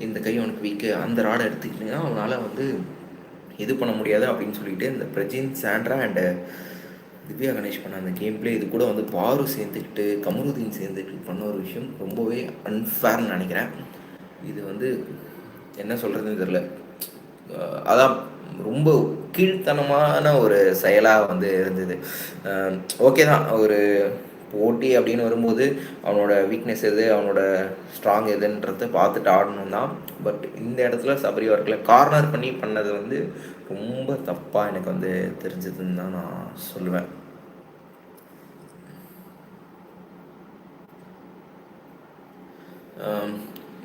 இந்த கை அவனுக்கு வீக்கு, அந்த ராடை எடுத்துக்கிட்டிங்கன்னா அவனால் வந்து இது பண்ண முடியாது அப்படின்னு சொல்லிட்டு இந்த பிரஜின், சாண்ட்ரா அண்டு திவ்யா கணேஷ் பண்ண அந்த கேம் பிளே, இது கூட வந்து பாரு சேர்ந்துக்கிட்டு கமருதீன் சேர்ந்துக்கிட்டு பண்ண ஒரு விஷயம் ரொம்பவே அன்ஃபேர்னு நினைக்கிறேன். இது வந்து என்ன சொல்கிறதுன்னு தெரில, அதான் ரொம்ப கீழ்த்தனமான ஒரு செயலாக வந்து இருந்தது. ஓகே தான், ஒரு போட்டி அப்படின்னு வரும்போது அவனோட வீக்னஸ் எது, அவனோட ஸ்ட்ராங் எதுன்றத பார்த்துட்டு ஆடணும் தான். பட் இந்த இடத்துல சபரி அவர்களை கார்னர் பண்ணி பண்ணது வந்து ரொம்ப தப்பாக எனக்கு வந்து தெரிஞ்சதுன்னு தான் நான் சொல்லுவேன்.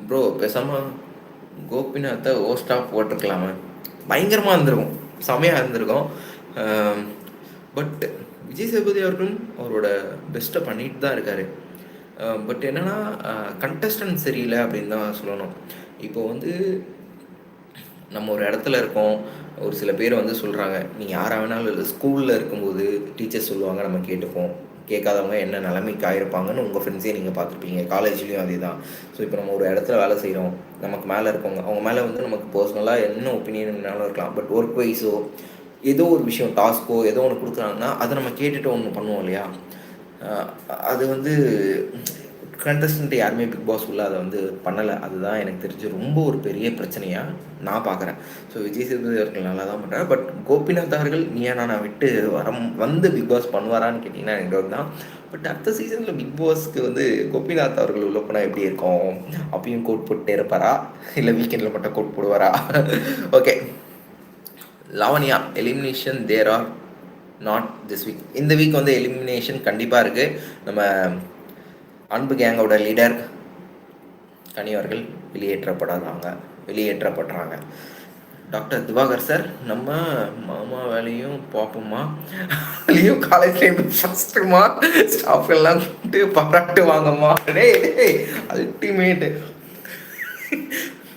ப்ரோ பேசாமல் கோபிநாத்தை ஓஸ்டாக போட்டிருக்கலாமா, பயங்கரமாக இருந்திருக்கும், செமையாக இருந்திருக்கும். பட் விஜய் சேதுபதி அவர்களும் அவரோட பெஸ்ட்டை பண்ணிட்டு தான் இருக்கார். பட் என்னென்னா கண்டஸ்டன்ட் சரியில்லை அப்படின்னு தான் சொல்லணும். இப்போ வந்து நம்ம ஒரு இடத்துல இருக்கோம், ஒரு சில பேர் வந்து சொல்கிறாங்க, நீங்கள் யாராக வேணாலும் இல்லை, ஸ்கூலில் இருக்கும்போது டீச்சர்ஸ் சொல்லுவாங்க, நம்ம கேட்டுப்போம், கேட்காதவங்க என்ன நிலைமைக்கு ஆகிருப்பாங்கன்னு உங்கள் ஃப்ரெண்ட்ஸே நீங்கள் பார்த்துருப்பீங்க, காலேஜ்லேயும் அதே தான். ஸோ இப்போ நம்ம ஒரு இடத்துல வேலை செய்கிறோம், நமக்கு மேலே இருக்கவங்க, அவங்க மேலே வந்து நமக்கு பர்சனலாக என்ன ஒப்பீனியன்னாலும் இருக்கலாம். பட் ஒர்க் வைஸோ ஏதோ ஒரு விஷயம், டாஸ்க்கோ ஏதோ ஒன்று கொடுக்குறாங்கன்னா அதை நம்ம கேட்டுட்டு ஒன்று பண்ணுவோம் இல்லையா. அது வந்து கண்டஸ்டன்ட் யாருமே பிக் பாஸ் உள்ள அதை வந்து பண்ணலை. அதுதான் எனக்கு தெரிஞ்சு ரொம்ப ஒரு பெரிய பிரச்சனையாக நான் பார்க்குறேன். ஸோ விஜய் சேதுபதி அவர்கள் நல்லா தான் பண்ணுறாரு. பட் கோபிநாத் அவர்கள் நான் விட்டு வந்து பிக் பாஸ் பண்ணுவாரான்னு கேட்டிங்கன்னா எனக்கு தான். பட் அடுத்த சீசனில் பிக் பாஸ்க்கு வந்து கோபிநாத் அவர்கள் உள்ள போனால் எப்படி இருக்கும், அப்பயும் கோட் போட்டுட்டே இருப்பாரா, இல்லை வீக்கெண்டில் மட்டும் கோட் போடுவாரா? Okay, Lavanya elimination there are not this week. இந்த வீக் வந்து எலிமினேஷன் கண்டிப்பாக இருக்குது. நம்ம அன்பு கேங்கோட லீடர் கனி அவர்கள் வெளியேற்றப்படுறாங்க. டாக்டர் திவாகர் சார், நம்ம மாமா வேலையும் பார்ப்போம்மா, வேலையும் காலேஜ்லேயும் ஃபஸ்ட்டுமா, ஸ்டாஃப் எல்லாம் கூப்பிட்டு பாராட்டு வாங்கம்மா, டே அல்டிமேட்டு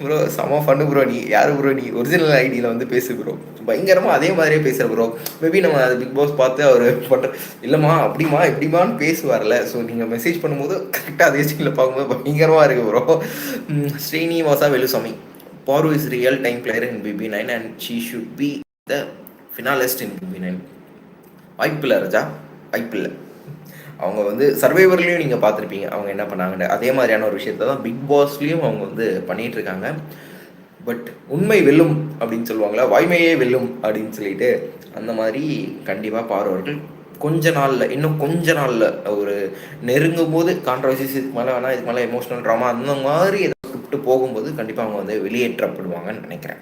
ப்ரோ, செம ஃபன்னு ப்ரோ. நீ யார் ப்ரோ, நீ ஒரிஜினல் ஐடியில் வந்து பேசு ப்ரோ, பயங்கரமாக அதே மாதிரியே பேசுகிற ப்ரோ. மேபி நம்ம அது பிக் பாஸ் பார்த்து அவர் பண்ணுற இல்லைம்மா அப்படிமா எப்படிமான்னு பேசுவார்ல. ஸோ நீங்கள் மெசேஜ் பண்ணும்போது கரெக்டாக அதே ஸ்டைலில் பார்க்கும்போது பயங்கரமாக இருக்குது bro. Srinivasa Velusamy, Paaru is real time player in BB9 and she should be the finalist in BB9. வாய்ப்பில்லை ராஜா, வாய்ப்பில்லை. அவங்க வந்து சர்வைவர்லேயும் நீங்கள் பார்த்துருப்பீங்க அவங்க என்ன பண்ணாங்கன்னு, அதே மாதிரியான ஒரு விஷயத்த தான் பிக் பாஸ்லேயும் அவங்க வந்து பண்ணிகிட்ருக்காங்க. பட் உண்மை வெல்லும் அப்படின்னு சொல்லுவாங்களா, வாய்மையே வெல்லும் அப்படின்னு சொல்லிட்டு, அந்த மாதிரி கண்டிப்பாக பாருவர்கள் இன்னும் கொஞ்ச நாளில் ஒரு நெருங்கும் போது கான்ட்ரவர்சிஸ் இதுக்கு மேலே வேணால், இதுக்கு மேலே எமோஷனல் ட்ராமா அந்த மாதிரி எதாவது போகும்போது கண்டிப்பாக அவங்க வந்து வெளியேற்றப்படுவாங்கன்னு நினைக்கிறேன்.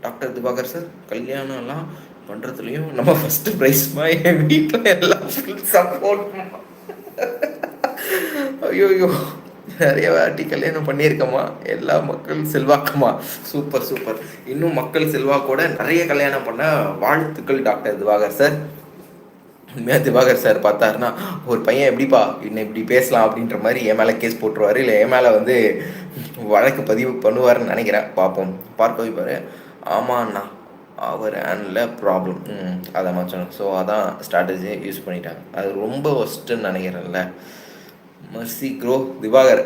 டாக்டர் திவாகர் சார் கல்யாணம்லாம் பண்ணுறதுலையும் நம்ம ஃபஸ்ட்டு ப்ரைஸ்மா, என் வீட்டில் எல்லாம் ஃபுல் சப்போர்ட். ஐயோ, நிறைய வாட்டி கல்யாணம் பண்ணியிருக்கமா, எல்லா மக்கள் செல்வாக்குமா. Super super. இன்னும் மக்கள் செல்வாக்கோட நிறைய கல்யாணம் பண்ண வாழ்த்துக்கள் டாக்டர் திவாகர் சார். உண்மையாக திவாகர் சார் பார்த்தாருன்னா ஒரு பையன் எப்படிப்பா இன்னும் இப்படி பேசலாம் அப்படின்ற மாதிரி என் மேலே கேஸ் போட்டுருவார், இல்லை என் மேலே வந்து வழக்கு பதிவு பண்ணுவார்னு நினைக்கிறேன். பார்ப்போம், பார்க்க வைப்பார். ஆமாண்ணா, அவர் ஹேண்டில் ப்ராப்ளம் அதை மாற்றணும். ஸோ அதான் ஸ்ட்ராட்டஜி யூஸ் பண்ணிட்டாங்க. அது ரொம்ப ஒஸ்ட்டுன்னு நினைக்கிறேன்ல. மர்சி க்ரோ திவாகர்.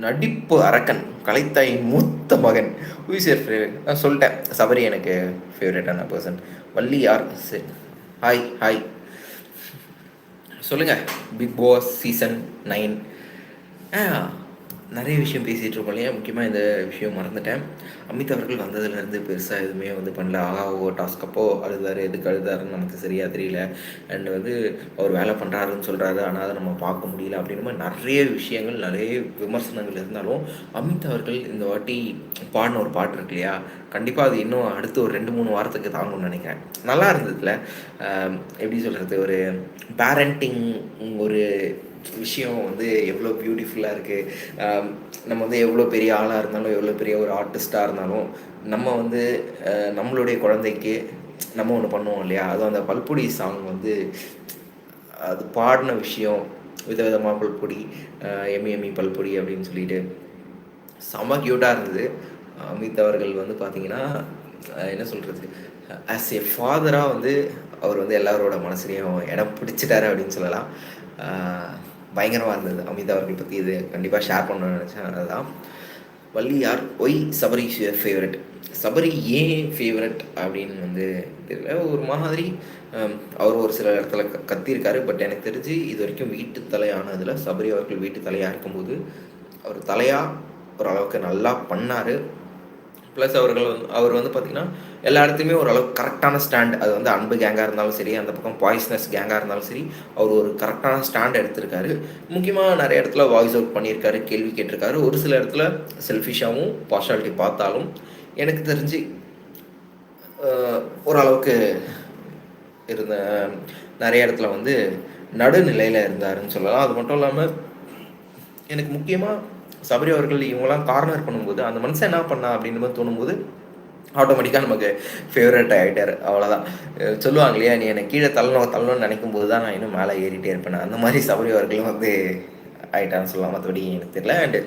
நடிப்பு அரக்கன், கலைத்தாயின் மூத்த மகன். Who's your favourite? நான் சொல்லிட்டேன், சபரி எனக்கு ஃபேவரட்டான பர்சன். வள்ளி யார்? சரி, ஹாய் சொல்லுங்கள். பிக் பாஸ் சீசன் 9 நிறைய விஷயம் பேசிகிட்டு இருக்கோம் இல்லையா, முக்கியமாக இந்த விஷயம் மறந்துட்டேன். அமித் அவர்கள் வந்ததுலேருந்து பெருசாக எதுவுமே வந்து பண்ணல. ஆஹா டாஸ்க் அப்போ அழுதாரு, எதுக்கு அழுதாருன்னு நமக்கு சரியாக தெரியல. அண்ட் வந்து அவர் வேலை பண்ணுறாருன்னு சொல்கிறாரு, ஆனால் அதை நம்ம பார்க்க முடியல அப்படின்ற மாதிரி நிறைய விஷயங்கள், நிறைய விமர்சனங்கள் இருந்தாலும் அமித் அவர்கள் இந்த வாட்டி பாடின ஒரு பாட்டு இருக்கு இல்லையா, கண்டிப்பாக அது இன்னும் அடுத்து ஒரு 2-3 வாரத்துக்கு தாங்கும்னு நினைக்கிறேன். நல்லா இருந்ததுல. எப்படி சொல்கிறது, ஒரு பேரண்டிங் ஒரு விஷயம் வந்து எவ்வளோ பியூட்டிஃபுல்லாக இருக்குது. நம்ம வந்து எவ்வளோ பெரிய ஆளாக இருந்தாலும், எவ்வளோ பெரிய ஒரு ஆர்டிஸ்ட்டாக இருந்தாலும், நம்ம வந்து நம்மளுடைய குழந்தைக்கு நம்ம ஒன்று பண்ணுவோம் இல்லையா, அதுவும் அந்த பல்பொடி சாங் வந்து அது பாடின விஷயம், விதவிதமாக பல்பொடி, எம்மி எம்மி பல்பொடி அப்படின்னு சொல்லிட்டு செம க்யூட்டாக இருந்தது. அமித் அவர்கள் வந்து பார்த்திங்கன்னா என்ன சொல்கிறது, ஆஸ் ஏ ஃபாதராக வந்து அவர் வந்து எல்லாரோட மனசுலேயும் இடம் பிடிச்சிட்டாரு அப்படின்னு சொல்லலாம். பயங்கரமாக இருந்தது. அமித் அவர்கள் பற்றி இது கண்டிப்பாக ஷேர் பண்ணணும்னு நினச்சேன். அதுதான் வள்ளி யார் ஒய் சபரி ஃபேவரட். சபரி ஏன் ஃபேவரட் அப்படின்னு வந்து தெரியல. ஒரு மாதிரி அவர் ஒரு சில இடத்துல கத்தியிருக்காரு. பட் எனக்கு தெரிஞ்சு இது வரைக்கும் வீட்டு தலையானதில் சபரி அவர்கள் வீட்டு தலையாக இருக்கும்போது அவர் தலையாக ஓரளவுக்கு நல்லா பண்ணார். ப்ளஸ் அவர் வந்து பார்த்திங்கன்னா எல்லா இடத்துலையுமே ஓரளவுக்கு கரெக்டான ஸ்டாண்ட், அது வந்து அன்பு கேங்காக இருந்தாலும் சரி, அந்த பக்கம் பாய்ஸ்னஸ் கேங்காக இருந்தாலும் சரி, அவர் ஒரு கரெக்டான ஸ்டாண்ட் எடுத்திருக்காரு. முக்கியமாக நிறைய இடத்துல வாய்ஸ் அவுட் பண்ணியிருக்காரு, கேள்வி கேட்டிருக்காரு. ஒரு சில இடத்துல செல்ஃபிஷாகவும் பார்ஷாலிட்டி பார்த்தாலும் எனக்கு தெரிஞ்சு ஓரளவுக்கு இருந்த நிறைய இடத்துல வந்து நடுநிலையில் இருந்தாருன்னு சொல்லலாம். அது மட்டும் இல்லாமல் எனக்கு முக்கியமாக சபரி அவர்கள் இவங்களாம் கார்னர் பண்ணும்போது அந்த மனுஷன் என்ன பண்ணா அப்படின்னு மாதிரி தோணும்போது ஆட்டோமேட்டிக்காக நமக்கு ஃபேவரட் ஆகிட்டார். அவ்வளோதான். சொல்லுவாங்க இல்லையா, நீ என்னை கீழே தள்ளணும்னு நினைக்கும் போது தான் நான் இன்னும் மேலே ஏறிட்டே இருப்பேன். அந்த மாதிரி சபரி அவர்களும் வந்து ஆகிட்டான்னு சொல்லலாம். மற்றபடி எனக்கு தெரியல. அண்டு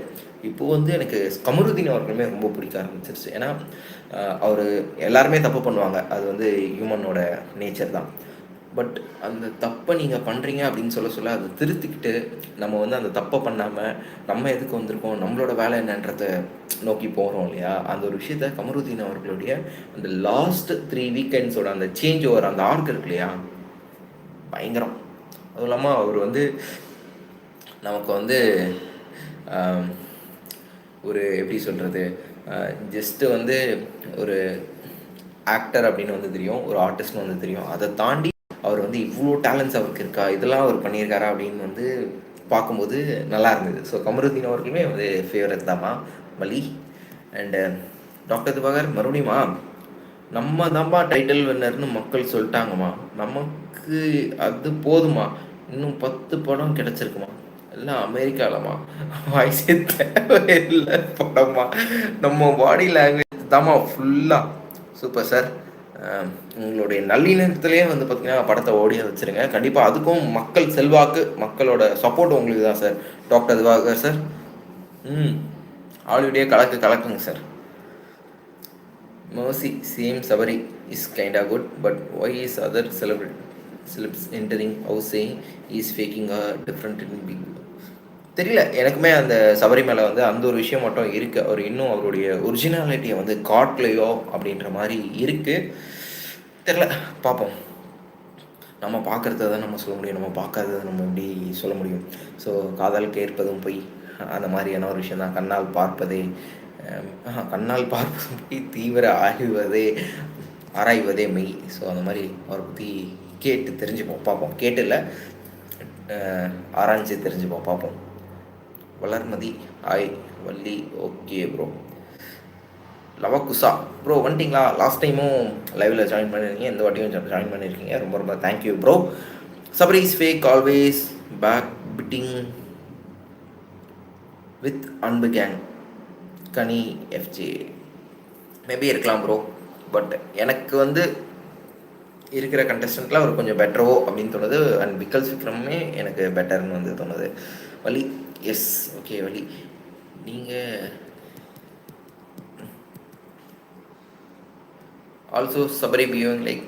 இப்போது வந்து எனக்கு கமருதீன் அவர்களுமே ரொம்ப பிடிக்க ஆரம்பிச்சிருச்சு. ஏன்னா அவர் எல்லாருமே தப்பு பண்ணுவாங்க, அது வந்து ஹியூமனோட நேச்சர் தான். பட் அந்த தப்பை நீங்கள் பண்ணுறீங்க அப்படின்னு சொல்ல அதை திருத்திக்கிட்டு நம்ம வந்து அந்த தப்பை பண்ணாமல் நம்ம எதுக்கு வந்திருக்கோம், நம்மளோட வேலை என்னன்றதை நோக்கி போகிறோம் இல்லையா, அந்த ஒரு விஷயத்த கமருதீன் அவர்களுடைய அந்த லாஸ்ட் 3 வீக்கெண்ட்ஸோட அந்த சேஞ்ச் ஓவர், அந்த ஆர்க் இருக்கு இல்லையா, பயங்கரம். அதுவும் இல்லாமல் அவர் வந்து நமக்கு வந்து ஒரு எப்படி சொல்கிறது, ஜஸ்ட்டு வந்து ஒரு ஆக்டர் அப்படின்னு வந்து தெரியும், ஒரு ஆர்டிஸ்ட்னு வந்து தெரியும். அதை தாண்டி அவர் வந்து இவ்வளோ டேலண்ட்ஸ் அவருக்கு இருக்கா, இதெல்லாம் அவர் பண்ணியிருக்காரா அப்படின்னு வந்து பார்க்கும்போது நல்லா இருந்தது. ஸோ கமருதீன் அவர்களுமே வந்து ஃபேவரட் தாம்மா வலி. அண்டு டாக்டர் திவாகர் மறுபடியுமா நம்ம தான்ப்பா டைட்டில் வின்னர்னு மக்கள் சொல்லிட்டாங்கம்மா, நமக்கு அது போதுமா, இன்னும் 10 படம் கிடச்சிருக்குமா, எல்லாம் அமெரிக்காலம்மா, வாய்ஸே தேவையில்லை படமா, நம்ம பாடி லாங்குவேஜ் தாம்மா ஃபுல்லாக. Super sir. உங்களுடைய நல்லிணத்திலே வந்து பார்த்திங்கன்னா படத்தை ஓடிய வச்சுருங்க. கண்டிப்பாக அதுக்கும் மக்கள் செல்வாக்கு, மக்களோட சப்போர்ட் உங்களுக்கு தான் சார். டாக்டர் திவாகர் சார், ஆல்ரெடியே கலக்குங்க சார். மர்சி same Sabari is kind of good, but why is other celebs entering house saying is faking a different in big. தெரியல, எனக்குமே அந்த சபரி மேலே வந்து அந்த ஒரு விஷயம் மட்டும் இருக்குது. அவர் இன்னும் அவருடைய ஒரிஜினாலிட்டியை வந்து காட்டலையோ அப்படின்ற மாதிரி இருக்குது. தெரில, பார்ப்போம். நம்ம பார்க்குறத தான் நம்ம சொல்ல முடியும், நம்ம பார்க்காததை நம்ம எப்படி சொல்ல முடியும். ஸோ காதல் கேட்பதும் போய் அந்த மாதிரியான ஒரு விஷயம் தான். கண்ணால் பார்ப்பதே தீவிர ஆராய்வதே மெய். ஸோ அந்த மாதிரி அவரை பற்றி கேட்டு தெரிஞ்சுப்போம், பார்ப்போம். கேட்டு இல்லை, ஆராய்ச்சி தெரிஞ்சுப்போம், பார்ப்போம். Valarmathi hi Valli okay bro. Lavakusa bro வந்துட்டிங்களா? லாஸ்ட் டைமும் லைவில் ஜாயின் பண்ணியிருக்கீங்க, இந்த வாட்டியும் ஜாயின் பண்ணியிருக்கீங்க, ரொம்ப ரொம்ப thank you bro. Sabari is fake always back biting with Anbu gang Kani FJ. Maybe இருக்கலாம் ப்ரோ, பட் எனக்கு வந்து இருக்கிற கண்டஸ்டண்ட்டில் அவர் கொஞ்சம் பெட்டரோ அப்படின்னு தோணுது. அண்ட் விக்கல்ஸ் விக்ரமே எனக்கு பெட்டர்னு வந்து தோணுது. வள்ளி எஸ் ஓகே வள்ளி, நீங்கள் also Sabari being like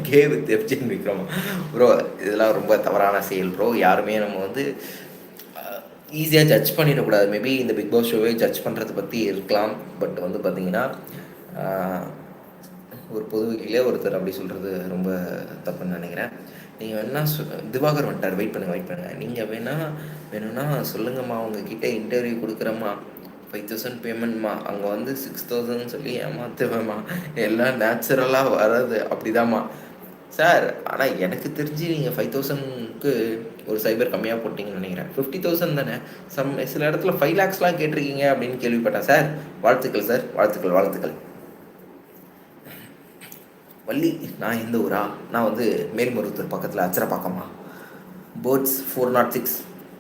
K with எஃப்ஜின் விக்ரம் ப்ரோ. இதெல்லாம் ரொம்ப தவறான செயல் ப்ரோ. யாருமே நம்ம வந்து ஈஸியாக ஜட்ஜ் பண்ணிடக்கூடாது. மேபி இந்த பிக் பாஸ் ஷோவே ஜட்ஜ் பண்ணுறதை பற்றி இருக்கலாம், பட் வந்து பார்த்திங்கன்னா ஒரு பொது வகையிலே ஒருத்தர் அப்படி சொல்கிறது ரொம்ப தப்புன்னு நினைக்கிறேன். நீங்கள் வேணா திவாகர் வந்துட்டார், வெயிட் பண்ணுங்கள். நீங்கள் வேணும்னா சொல்லுங்கம்மா, உங்ககிட்ட இன்டர்வியூ கொடுக்குறேம்மா, 5000 பேமெண்ட்மா, அங்கே வந்து 6000 சொல்லி ஏமாத்துவேம்மா, எல்லாம் நேச்சுரலாக வராது அப்படிதாம்மா சார். ஆனால் எனக்கு தெரிஞ்சு நீங்கள் 5000க்கு ஒரு சைபர் கம்மியாக போட்டிங்கன்னு நினைக்கிறேன். 50,000 தானே, சில இடத்துல 5 lakhsலாம் கேட்டிருக்கீங்க அப்படின்னு கேள்விப்பட்டேன் சார். வாழ்த்துக்கள் சார், வாழ்த்துக்கள். வள்ளி, நான் எந்த ஊரா? நான் வந்து மேல்மருவத்தூர் பக்கத்தில் அச்சரப்பாக்கம்மா. பேர்ட்ஸ் 406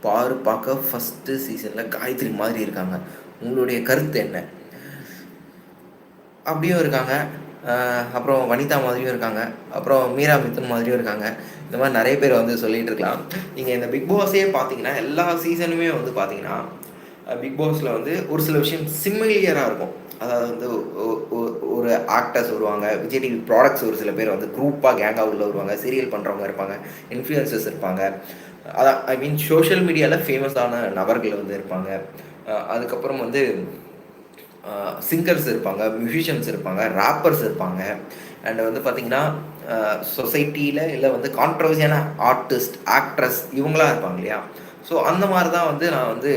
பாரு பார்க்க ஃபஸ்ட்டு சீசனில் காயத்ரி மாதிரி இருக்காங்க. உங்களுடைய கருத்து என்ன? அப்படியும் இருக்காங்க, அப்புறம் வனிதா மாதிரியும் இருக்காங்க, அப்புறம் மீரா மிதுன் மாதிரியும் இருக்காங்க. இந்த மாதிரி நிறைய பேர் வந்து சொல்லிகிட்டு இருக்கலாம். நீங்கள் இந்த பிக் பாஸே பார்த்தீங்கன்னா, எல்லா சீசனுமே வந்து பார்த்தீங்கன்னா, பிக் பாஸில் வந்து ஒரு சில விஷயம் சிமிலியராக இருக்கும். அதாவது வந்து ஒரு ஆக்டர்ஸ் வருவாங்க, விஜய் டிவி ப்ராடக்ட்ஸ் ஒரு சில பேர் வந்து குரூப்பாக கேங்காக உள்ள வருவாங்க, சீரியல் பண்ணுறவங்க இருப்பாங்க, இன்ஃப்ளூயன்சர்ஸ் இருப்பாங்க, அதான் ஐ மீன் சோஷியல் மீடியாவில் ஃபேமஸான நபர்கள் வந்து இருப்பாங்க. அதுக்கப்புறம் வந்து சிங்கர்ஸ் இருப்பாங்க, மியூசிஷியன்ஸ் இருப்பாங்க, ராப்பர்ஸ் இருப்பாங்க. அண்ட் வந்து பார்த்திங்கன்னா சொசைட்டியில் இல்லை வந்து கான்ட்ரவர்சியான ஆர்டிஸ்ட், ஆக்ட்ரஸ் இவங்களாம் இருப்பாங்க இல்லையா. ஸோ அந்த மாதிரி தான் வந்து நான் வந்து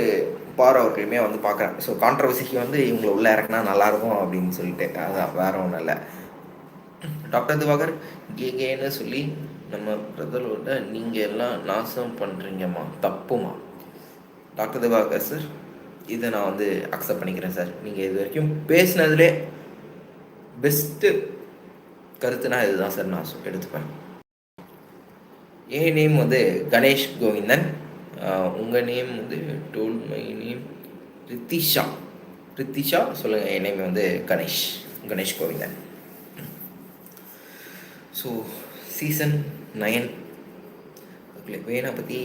அவர்களையுமே வந்து பார்க்குறேன். ஸோ கான்ட்ரவர்சிக்கு வந்து இவங்களை உள்ளே இறக்குனா நல்லாயிருக்கும் அப்படின்னு சொல்லிட்டு, அதான் வேறு ஒன்றும் இல்லை. டாக்டர் திவாகர் கேன்னு சொல்லி நம்ம பிரதரோட நீங்கள் எல்லாம் நாசம் பண்ணுறீங்கம்மா, தப்புமா. டாக்டர் திவாகர் சார், இதை நான் வந்து அக்செப்ட் பண்ணிக்கிறேன் சார். நீங்கள் இது வரைக்கும் பேசினதுலே பெஸ்ட்டு கருத்துனா இதுதான் சார் நான் எடுத்துப்பேன். என் நேம் வந்து கணேஷ் கோவிந்தன். உங்கள் நேம் வந்து டோல் மை நேம் ரித்திஷா சொல்லுங்கள். என் நேம் வந்து கணேஷ் கோவிந்தன். ஸோ சீசன் 9 வேணா பற்றி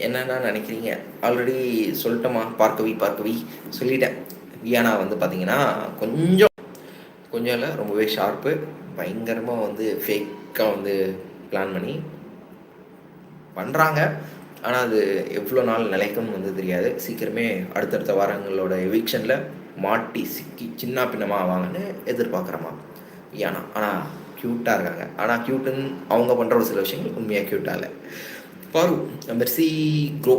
என்னென்னா நினைக்கிறீங்க? ஆல்ரெடி சொல்லிட்டோமா, பார்க்கவி சொல்லிட்டேன். வியானா வந்து பார்த்தீங்கன்னா கொஞ்சம் இல்லை, ரொம்பவே ஷார்ப்பு, பயங்கரமாக வந்து ஃபேக்காக வந்து பிளான் பண்ணி பண்ணுறாங்க. ஆனால் அது எவ்வளோ நாள் நிலைக்கும்னு வந்து தெரியாது. சீக்கிரமே அடுத்தடுத்த வாரங்களோட எவிக்ஷனில் மாட்டி சிக்கி சின்ன பின்னமாக ஆவாங்கன்னு எதிர்பார்க்குறோமா வியானா. ஆனால் க்யூட்டாக இருக்காங்க. ஆனால் க்யூட்டுன்னு அவங்க பண்ணுற ஒரு சில விஷயங்கள் உண்மையாக க்யூட்டாக இல்லை. Paru, Mercy Grow.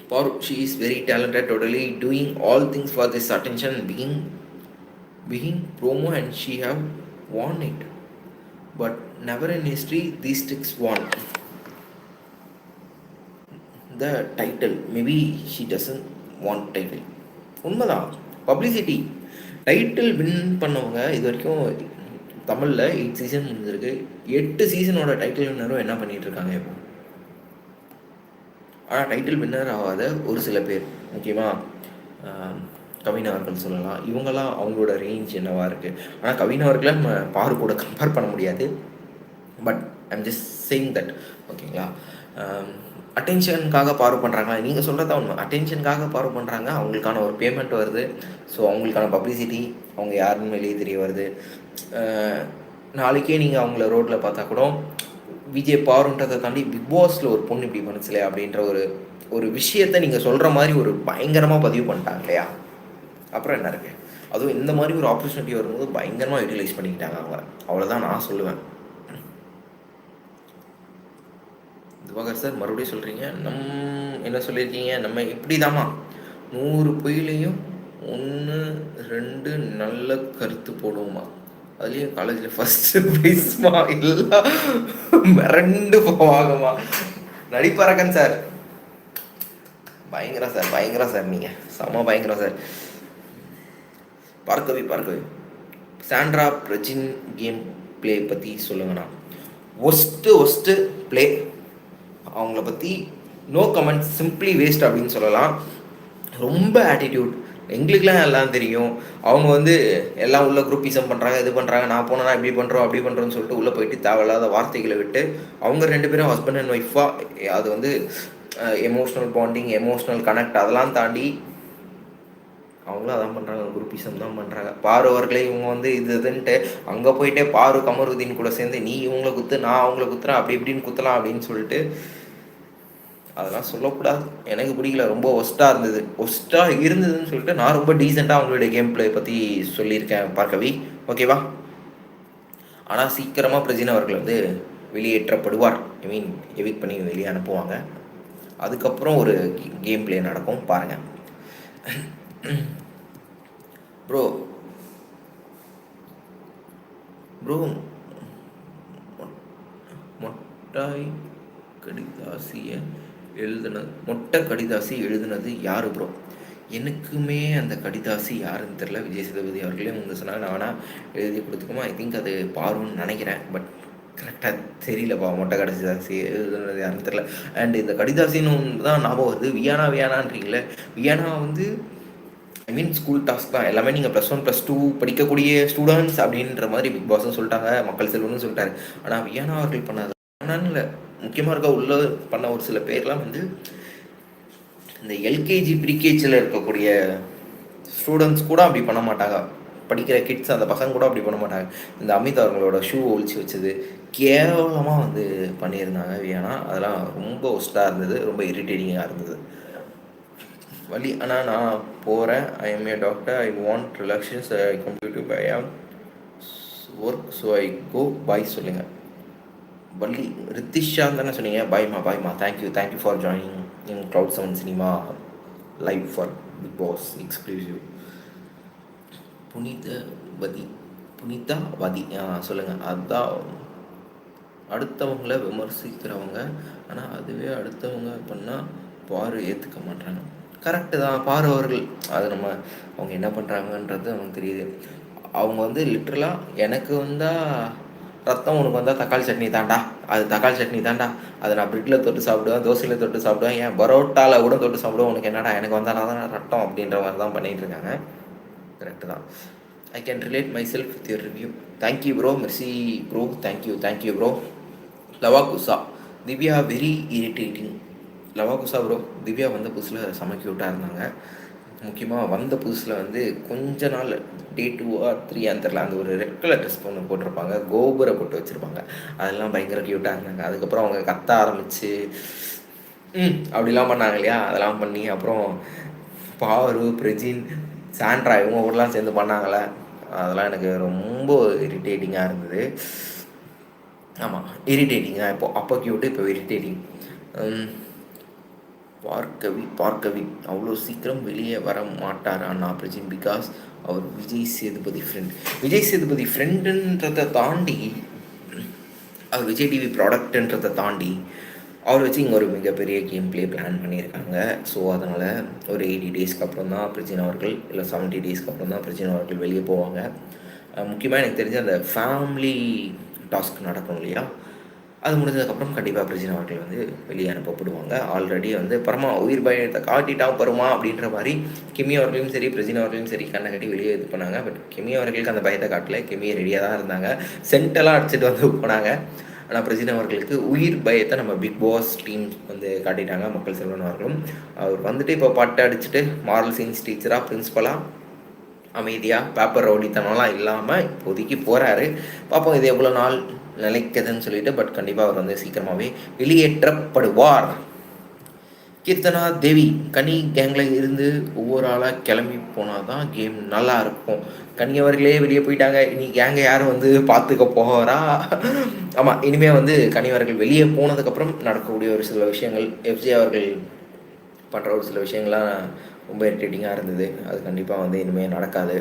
Paru, she is very talented, totally doing all things for this attention, being promo, and she have won it. But never in history these sticks won the title. Maybe she doesn't want title. உண்மைதான், publicity. Title win பண்ணவங்க இது வரைக்கும் தமிழில் 8 season முடிஞ்சிருக்கு. 8 சீசனோட title வின்னரும் என்ன பண்ணிகிட்டு இருக்காங்க இப்போ? ஆனால் டைட்டில் வின்னர் ஆகாத ஒரு சில பேர், முக்கியமாக கவின் அவர்கள் சொல்லலாம். இவங்கெல்லாம் அவங்களோட ரேஞ்ச் என்னவாக இருக்குது. ஆனால் கவின் அவர்களை நம்ம பாரு கூட கம்பேர் பண்ண முடியாது. But I'm just saying that, ஓகேங்களா. அட்டென்ஷனுக்காக பாரு பண்ணுறாங்களா? நீங்கள் சொல்கிறதா உண்மை. அட்டென்ஷனுக்காக பாரு பண்ணுறாங்க, அவங்களுக்கான ஒரு பேமெண்ட் வருது. ஸோ அவங்களுக்கான பப்ளிசிட்டி, அவங்க யாருன்னு வெளியே தெரிய வருது. நாளைக்கே நீங்கள் அவங்கள ரோட்டில் பார்த்தா கூட விஜய் பாருன்றதை தாண்டி பிக் பாஸில் ஒரு பொண்ணு இப்படி பண்ணுச்சுலையா அப்படின்ற ஒரு விஷயத்தை நீங்கள் சொல்கிற மாதிரி ஒரு பயங்கரமாக பதிவு பண்ணிட்டாங்க இல்லையா. அப்புறம் என்ன இருக்குது? அதுவும் இந்த மாதிரி ஒரு ஆப்பர்ச்சுனிட்டி வரும்போது பயங்கரமாக யூட்டிலைஸ் பண்ணிக்கிட்டாங்க அவங்க. அவ்வளோதான் நான் சொல்லுவேன். திவாகர் சார் மறுபடியும் சொல்கிறீங்க, என்ன சொல்லியிருக்கீங்க? நம்ம இப்படி தாம்மா 100 பொயிலையும் 1 2 நல்ல கருத்து போடுவோமா, அதுலேயும் காலேஜில் ஃபஸ்ட்டு ப்ரைஸ்மா, எல்லாம் மிரண்டு போவாங்கம்மா. நடிப்பறக்கன் சார், பயங்கரம் சார், நீங்கள் செம்ம பயங்கரம் sir. Bhargavi Sandra Prajin game play பற்றி சொல்லுங்கண்ணா. ஒஸ்ட்டு பிளே, அவங்கள பற்றி நோ கமெண்ட், சிம்பிளி வேஸ்ட் அப்படின்னு சொல்லலாம். ரொம்ப ஆட்டிடியூட், எங்களுக்கெலாம் எல்லாம் தெரியும். அவங்க வந்து எல்லாம் உள்ள குரூப்பிசம் பண்ணுறாங்க, இது பண்ணுறாங்க, நான் போனேன்னா இப்படி பண்ணுறோம் அப்படி பண்ணுறோன்னு சொல்லிட்டு உள்ளே போயிட்டு தேவையில்லாத வார்த்தைகளை விட்டு அவங்க 2 பேரும் ஹஸ்பண்ட் அண்ட் ஒய்ஃபாக, அது வந்து எமோஷ்னல் பாண்டிங், எமோஷ்னல் கனெக்ட், அதெல்லாம் தாண்டி அவங்களும் அதான் பண்ணுறாங்க, குரூப்பிசம் தான் பண்ணுறாங்க. பாரு அவர்களே இவங்க வந்து இதுன்ட்டு அங்கே போயிட்டே பாரு கமருதீன் கூட சேர்ந்து நீ இவங்கள குத்து நான் அவங்கள குத்துறேன் அப்படி இப்படின்னு குத்தலாம் அப்படின்னு சொல்லிட்டு, அதெல்லாம் சொல்லக்கூடாது. எனக்கு பிடிக்கல, ரொம்ப ஒஸ்ட்டாக இருந்ததுன்னு சொல்லிட்டு நான் ரொம்ப டீசெண்டாக அவங்களுடைய கேம் பிளே பற்றி சொல்லியிருக்கேன் பார்க்கவி, ஓகேவா. ஆனால் சீக்கிரமாக பிரஜின் அவர்கள் வந்து வெளியேற்றப்படுவார். ஐ மீன் எவிக் பண்ணி வெளியே அனுப்புவாங்க. அதுக்கப்புறம் ஒரு கேம் பிளே நடக்கும் பாருங்கள். ப்ரோ ப்ரோ மொட்டாய் கடிதாசியை மொட்டை கடிதாசி எழுதுனது யார் ப்ரோ? எனக்குமே அந்த கடிதாசி யாருன்னு தெரில. விஜய் சேதுபதி அவர்களே வந்து சொன்னாங்க, நான் வேணால் எழுதி கொடுத்துக்குமா. ஐ திங்க் அது பாருன்னு நினைக்கிறேன். பட் கரெக்டாக தெரியலப்பா. மொட்டை கடிதாசி எழுதுனது யாருன்னு தெரில. அண்ட் இந்த கடிதாசின்னு தான் ஞாபகம் வருது. வியானான்றீங்களே, வியானா வந்து ஐ மீன் ஸ்கூல் டாஸ்க் தான் எல்லாமே. நீங்கள் +1 +2 படிக்கக்கூடிய ஸ்டூடெண்ட்ஸ் அப்படின்ற மாதிரி பிக் பாஸும் சொல்லிட்டாங்க, மக்கள் செல்வனும் சொல்லிட்டாரு. ஆனால் வியானா அவர்கள் பண்ணாது இல்லை, முக்கியமாக இருக்க உள்ள பண்ண ஒரு சில பேர்லாம் வந்து இந்த எல்கேஜி ப்ரீகேஜியில் இருக்கக்கூடிய ஸ்டூடெண்ட்ஸ் கூட அப்படி பண்ண மாட்டாங்க. படிக்கிற கிட்ஸ் அந்த பசங்க கூட அப்படி பண்ண மாட்டாங்க. இந்த அமித் அவர்களோட ஷூ ஒழிச்சு வச்சது கேவலமாக வந்து பண்ணியிருந்தாங்க வியானா. அதெல்லாம் ரொம்ப ஒஸ்ட்டாக இருந்தது, ரொம்ப இரிட்டேட்டிங்காக இருந்தது. வலி. ஆனால் நான் போகிறேன். I am a doctor, I want relaxations, I complete by am work, so I go bye சொல்லுங்கள். வள்ளி ரித்திஷா தானே சொன்னீங்க? பாய்மா thank you for joining in Cloud7 cinema live for Bigg Boss exclusive. Punithavathi சொல்லுங்கள். அதுதான் அடுத்தவங்களை விமர்சிக்கிறவங்க, ஆனால் அதுவே அடுத்தவங்க பண்ணால் பாரு ஏற்றுக்க மாட்டாங்க. கரெக்டு தான். பாரு அவர்கள் அது நம்ம அவங்க என்ன பண்ணுறாங்கன்றது நமக்கு தெரியுது. அவங்க வந்து லிட்ரலாக எனக்கு வந்தால் ரத்தம், உனக்கு வந்தால் தக்காளி சட்னி தாண்டா, அது தக்காளி சட்னி தாண்டா, அதை நான் பிரெட்டில் தொட்டு சாப்பிடுவேன், தோசையில் தொட்டு சாப்பிடுவேன், ஏன் பரோட்டாவில் கூட தொட்டு சாப்பிடுவேன், உனக்கு என்னடா, எனக்கு வந்தால் தான் ரத்தம் அப்படின்ற மாதிரி தான் பண்ணிகிட்டு இருக்காங்க. கரெக்டு தான். I can relate myself with your review. Thank you bro, மெர்சி ப்ரோ, thank you bro. Lavakusa Divya very irritating. Lavakusa bro, Divya வந்த புதுசில் செம க்யூட்டாக இருந்தாங்க. முக்கியமாக வந்த புதுசில் வந்து கொஞ்ச நாள் டே 2 or 3 தெரில, அந்த ஒரு ரெட் கலர் ட்ரெஸ் ஒன்று போட்டிருப்பாங்க, கோபுரை போட்டு வச்சுருப்பாங்க, அதெல்லாம் பயங்கர க்யூட்டாக இருந்தாங்க. அதுக்கப்புறம் அவங்க கத்த ஆரம்பித்து அப்படிலாம் பண்ணாங்க இல்லையா, அதெல்லாம் பண்ணி அப்புறம் பாரு, பிரஜின், சாண்ட்ரா இவங்க கூடலாம் சேர்ந்து பண்ணாங்களே, அதெல்லாம் எனக்கு ரொம்ப இரிட்டேட்டிங்காக இருந்தது. ஆமாம், இரிட்டேட்டிங்காக அப்போ க்யூட்டு, இப்போ இரிட்டேட்டிங். பார்க்கவி அவ்வளோ சீக்கிரம் வெளியே வர மாட்டார் அண்ணா பிரஜின், பிகாஸ் அவர் விஜய் சேதுபதி ஃப்ரெண்டுன்றதை தாண்டி, அவர் விஜய் டிவி ப்ராடக்ட்ன்றதை தாண்டி அவர் வச்சு இங்கே ஒரு மிகப்பெரிய கேம் பிளே பிளான் பண்ணியிருக்காங்க. ஸோ அதனால் ஒரு 80 டேஸ்க்கு அப்புறம் தான் பிரஜின் அவர்கள், இல்லை 70 டேஸ்க்கு அப்புறம் தான் பிரஜின் அவர்கள் வெளியே போவாங்க. முக்கியமாக எனக்கு தெரிஞ்ச அந்த ஃபேமிலி டாஸ்க் நடக்கும் இல்லையா, அது முடிஞ்சதுக்கப்புறம் கண்டிப்பாக பிரஜின் அவர்கள் வந்து வெளியே அனுப்பப்படுவாங்க. ஆல்ரெடி வந்து பரமா உயிர் பயத்தை காட்டிட்டா பருமா அப்படின்ற மாதிரி கிமி அவர்களையும் சரி, பிரஜின் அவர்களையும் சரி கண்ணை கட்டி வெளியே இது பண்ணாங்க. பட் கிமி அவர்களுக்கு அந்த பயத்தை காட்டல, கிமி ரெடியாக தான் இருந்தாங்க, சென்டெல்லாம் அடிச்சுட்டு வந்து போனாங்க. ஆனால் பிரஜின் அவர்களுக்கு உயிர் பயத்தை நம்ம பிக் பாஸ் டீம் வந்து காட்டிட்டாங்க. மக்கள் செல்வன் அவர்களும் அவர் வந்துட்டு இப்போ பட்டை அடிச்சுட்டு மாரல் சயின்ஸ் டீச்சராக, பிரின்ஸ்பலாக அமைதியாக பேப்பர் ரவுடித்தனம்லாம் இல்லாமல் இப்போதைக்கு போகிறாரு. பார்ப்போம் இது எவ்வளோ நாள் நிலைக்குதுன்னு சொல்லிட்டு. பட் கண்டிப்பாக அவர் வந்து சீக்கிரமாகவே வெளியேற்றப்படுவார். கீர்த்தனா தேவி, கனி கேங்கில் இருந்து ஒவ்வொரு ஆளாக கிளம்பி போனால் தான் கேம் நல்லா இருக்கும். கனி அவர்களே வெளியே போயிட்டாங்க, இனி கேங்கை யாரும் வந்து பார்த்துக்க போகிறா? ஆமாம், இனிமேல் வந்து கனி அவர்கள் வெளியே போனதுக்கப்புறம் நடக்கக்கூடிய ஒரு சில விஷயங்கள், எஃப்ஜே அவர்கள் பண்ணுற ஒரு சில விஷயங்கள்லாம் ரொம்ப இரிட்டேட்டிங்காக இருந்தது. அது கண்டிப்பாக வந்து இனிமேல் நடக்காது.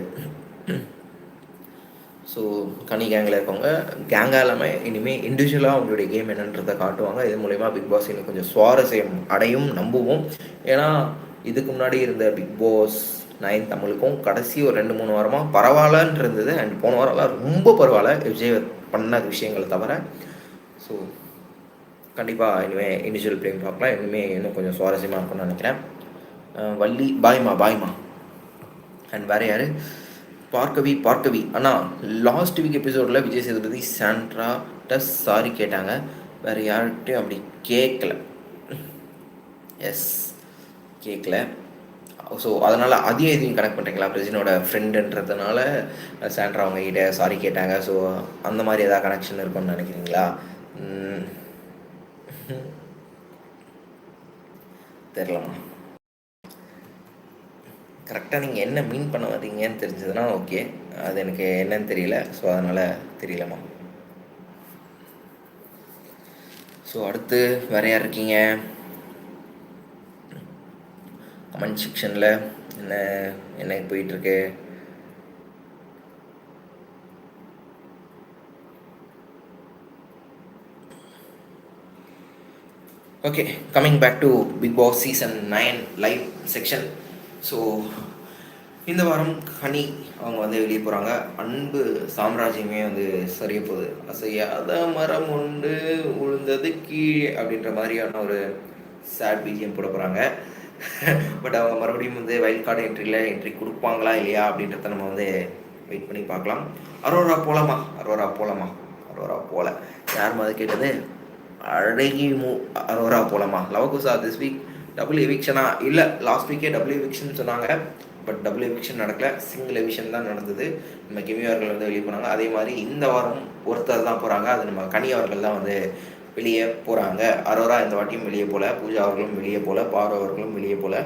ஸோ கனி கேங்கில் இருக்கவங்க கேங்காக இல்லாமல் இனிமேல் இண்டிவிஜுவலாக அவங்களுடைய கேம் என்னன்றதை காட்டுவாங்க. இது மூலயமா பிக் பாஸ் இன்னும் கொஞ்சம் சுவாரஸ்யம் அடையும் நம்புவோம். ஏன்னா இதுக்கு முன்னாடி இருந்த பிக் பாஸ் 9 தமிழுக்கும் கடைசி ஒரு 2-3 வாரமாக பரவாயில்லன்னு இருந்தது. அண்ட் போன வாரம்லாம் ரொம்ப பரவாயில்ல விஜய் பண்ண விஷயங்களை தவிர. ஸோ கண்டிப்பாக இனிமேல் இண்டிவிஜுவல் பிளேம் பார்க்கலாம். இன்னும் கொஞ்சம் சுவாரஸ்யமாக இருக்கும்னு நினைக்கிறேன். வள்ளி பாய்மா அண்ட் வேறு யார்? பார்க்கவி அண்ணா, லாஸ்ட் வீக் எபிசோடில் விஜய் சேதுபதி சாண்ட்ராட்ட சாரி கேட்டாங்க, வேறு யார்கிட்டையும் அப்படி கேட்கல. கேட்கல. ஸோ அதனால் அதையும் எதையும் கனெக்ட் பண்ணுறீங்களா? பிரஜினோட ஃப்ரெண்டுன்றதுனால சாண்ட்ரா அவங்ககிட்ட சாரி கேட்டாங்க. ஸோ அந்த மாதிரி ஏதாவது கனெக்ஷன் இருக்குன்னு நினைக்கிறீங்களா? தெரிலமா. கரெக்டாக நீங்கள் என்ன மீன் பண்ண வரீங்கன்னு தெரிஞ்சதுன்னா ஓகே, அது எனக்கு என்னன்னு தெரியல. ஸோ அதனால் தெரியலம்மா. ஸோ அடுத்து வேறு யார் இருக்கீங்க கமெண்ட் செக்ஷனில்? என்ன என்ன போயிட்டுருக்கு? Okay, coming back to Bigg Boss season 9 live section. So இந்த வாரம் ஹனி அவங்க வந்து வெளியே போகிறாங்க. அன்பு சாம்ராஜ்யமே வந்து சரிய போகுது. அசையாத மரம் உண்டு உழுந்தது கீழே அப்படின்ற மாதிரியான ஒரு சேட் பிஜிஎம் போட போகிறாங்க. பட் அவங்க மறுபடியும் வந்து வைல்ட் கார்டு என்ட்ரி கொடுப்பாங்களா இல்லையா அப்படின்றத நம்ம வந்து வெயிட் பண்ணி பார்க்கலாம். அரோரா போகலாமா? அரோரா போகல. யார் மாதிரி கேட்டது? அழகி அரோரா போகலாமா? லவகுசா திஸ் வீக் டபுள் எவிக்ஷனா? இல்லை, லாஸ்ட் வீக்கே டபுள் எவிக்ஷன் சொன்னாங்க. பட் டபுள் எவிக்ஷன் நடக்கல, சிங்கிள் எவிக்ஷன் தான் நடந்தது. நம்ம கிமி அவர்கள் வந்து வெளியே போனாங்க. அதே மாதிரி இந்த வாரம் ஒருத்தர் தான் போகிறாங்க. அது நம்ம கனி அவர்கள் தான் வந்து வெளியே போகிறாங்க. அரோரா இந்த வாட்டியும் வெளியே போகல, பூஜா அவர்களும் வெளியே போகல, பார்வ அவர்களும் வெளியே போகல,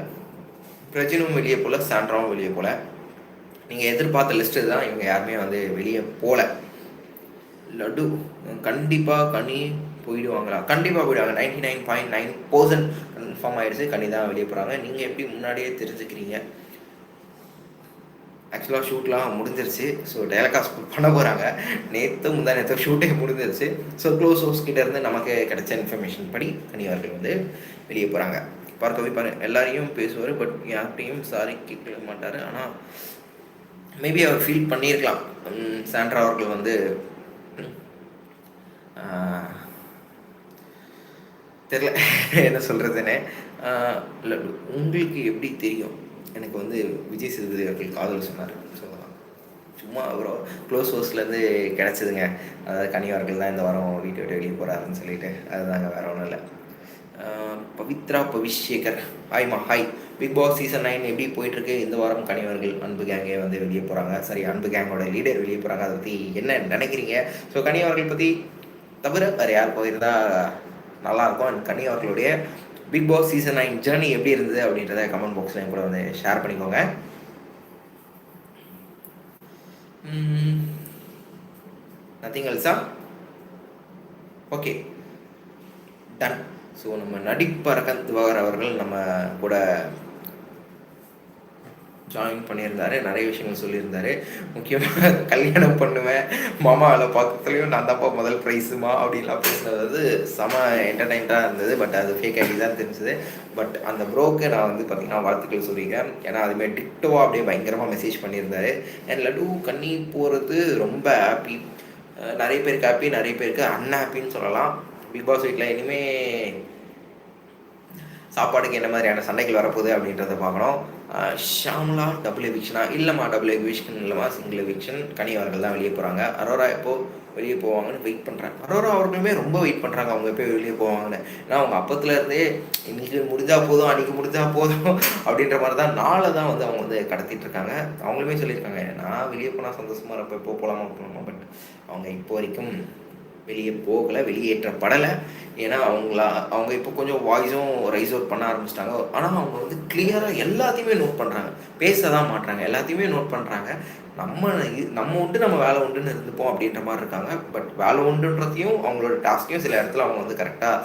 பிரஜினும் வெளியே போகல, சாண்ட்ராவும் வெளியே போகல. நீங்கள் எதிர்பார்த்த லிஸ்ட்டு தான். இவங்க யாருமே வந்து வெளியே போகல. லட்டு கண்டிப்பாக கனி போயிடுவாங்களா? கண்டிப்பாக போயிடுவாங்க. 99.9% கன்ஃபார்ம் ஆகிடுச்சு. கனி தான் வெளியே போகிறாங்க. நீங்கள் எப்படி முன்னாடியே தெரிஞ்சுக்கிறீங்க? ஆக்சுவலாக ஷூட்லாம் முடிஞ்சிருச்சு. ஸோ டேலகாஸ்ட் பண்ண போகிறாங்க. நேற்று ஷூட்டே முடிஞ்சிருச்சு. ஸோ க்ளோஸ் ஹவுஸ் கிட்டேருந்து நமக்கு கிடைச்ச இன்ஃபர்மேஷன் படி கனி அவர்கள் வந்து வெளியே போகிறாங்க. பார்க்கவே பாருங்க, எல்லாரையும் பேசுவார், பட் யார்கிட்டையும் சாரி கேட்க மாட்டார். ஆனால் மேபி அவர் ஃபீல் பண்ணியிருக்கலாம். சாண்ட்ரா அவர்கள் வந்து தெரில என்ன சொல்கிறதுன்னு. இல்லை, உங்களுக்கு எப்படி தெரியும்? எனக்கு வந்து விஜய் சேதுபதி அவர்கள் காதல் சொன்னார். ஸோ சும்மா அவரோ க்ளோஸ் ஹவுஸ்லேருந்து கிடச்சிதுங்க. அதாவது கனி அவர்கள் தான் இந்த வாரம் வீட்டை விட்டு வெளியே போகிறாருன்னு சொல்லிட்டு, அதுதாங்க, வேறு ஒன்றும் இல்லை. பவித்ரா பவிஷேகர், ஹாய்மா, ஹாய். பிக் பாஸ் சீசன் 9 எப்படி போயிட்டுருக்கு? இந்த வாரம் கனி அவர்கள் அன்பு கேங்கே வந்து வெளியே போகிறாங்க. சரி, அன்பு கேங்கோட லீடர் வெளியே போகிறாங்க. அதை பற்றி என்ன நினைக்கிறீங்க? ஸோ கனி அவர்கள் பற்றி தவிர வேறு யார் போயிருந்தா நல்லாயிருக்கும்? அண்ட் கனி அவர்களுடைய பிக் பாஸ் சீசன் 9 ஜேர்னி எப்படி இருந்தது அப்படின்றத கமெண்ட் பாக்ஸில் கூட வந்து ஷேர் பண்ணிக்கோங்க. நத்திங் எல்ஸா? Okay, done. ஸோ நம்ம நடிப்பரகன் திவாகர் அவர்கள் நம்ம கூட ஜாயின் பண்ணியிருந்தாரு. நிறைய விஷயங்கள் சொல்லியிருந்தாரு. முக்கியமாக கல்யாணம் பண்ணுவேன் மாமாவில் பக்கத்துலேயும் நான் தான்ப்பா முதல் ப்ரைஸுமா அப்படின்லாம் பேசுனது செம என்டர்டைன்டாக இருந்தது. பட் அது ஃபேக் ஐடி தான் தெரிஞ்சது. பட் அந்த ப்ரோக்கு நான் வந்து பார்த்திங்கன்னா வாழ்த்துக்கள் சொல்லியிருக்கேன். ஏன்னா அதுமாதிரி டிக்டோவாக அப்படியே பயங்கரமாக மெசேஜ் பண்ணியிருந்தாரு. என் லட்டு கண்ணி போகிறது ரொம்ப ஹாப்பி. நிறைய பேருக்கு ஹாப்பி, நிறைய பேருக்கு அன்ஹாப்பின்னு சொல்லலாம். பிக் பாஸ் வீட்டில் இனிமேல் சாப்பாடுக்கு என்ன மாதிரியான சண்டைகள் வரப்போகுது அப்படின்றத பார்க்கணும். ஷாம்லா டபுள் எவிக்ஷனா? இல்லைம்மா, டபுள் எவிக்ஷன் இல்லைம்மா, சிங்கிள் எவிக்ஷன். கனி அவர்கள் தான் வெளியே போகிறாங்க. அரோரா எப்போது வெளியே போவாங்கன்னு வெயிட் பண்ணுறாங்க. அரோரா அவர்களுமே ரொம்ப வெயிட் பண்ணுறாங்க அவங்க எப்போ வெளியே போவாங்கன்னு. ஏன்னா அவங்க அப்பத்துலேருந்தே இன்றைக்கி முடிஞ்சால் போதும், அன்றைக்கி முடிஞ்சால் போதும் அப்படின்ற மாதிரி தான் நாளை தான் வந்து அவங்க வந்து கடத்திட்டு இருக்காங்க. அவங்களுமே சொல்லியிருக்காங்க, நான் வெளியே போனால் சந்தோஷமாக இருப்பேன், எப்போ போகலாமா போகலாமா. பட் அவங்க இப்போ வரைக்கும் வெளியே போகலை, வெளியேற்றப்படலை. ஏன்னா அவங்க இப்போ கொஞ்சம் வாய்ஸும் ரைஸ் அவுட் பண்ண ஆரம்பிச்சிட்டாங்க. ஆனால் அவங்க வந்து கிளியராக எல்லாத்தையுமே நோட் பண்ணுறாங்க, பேச தான் மாட்டுறாங்க, எல்லாத்தையுமே நோட் பண்ணுறாங்க. நம்ம உண்டு, நம்ம வேலை உண்டுன்னு இருந்துப்போம் அப்படின்ற மாதிரி இருக்காங்க. பட் வேலை உண்டுன்றதையும் அவங்களோட டாஸ்கையும் சில இடத்துல அவங்க வந்து கரெக்டாக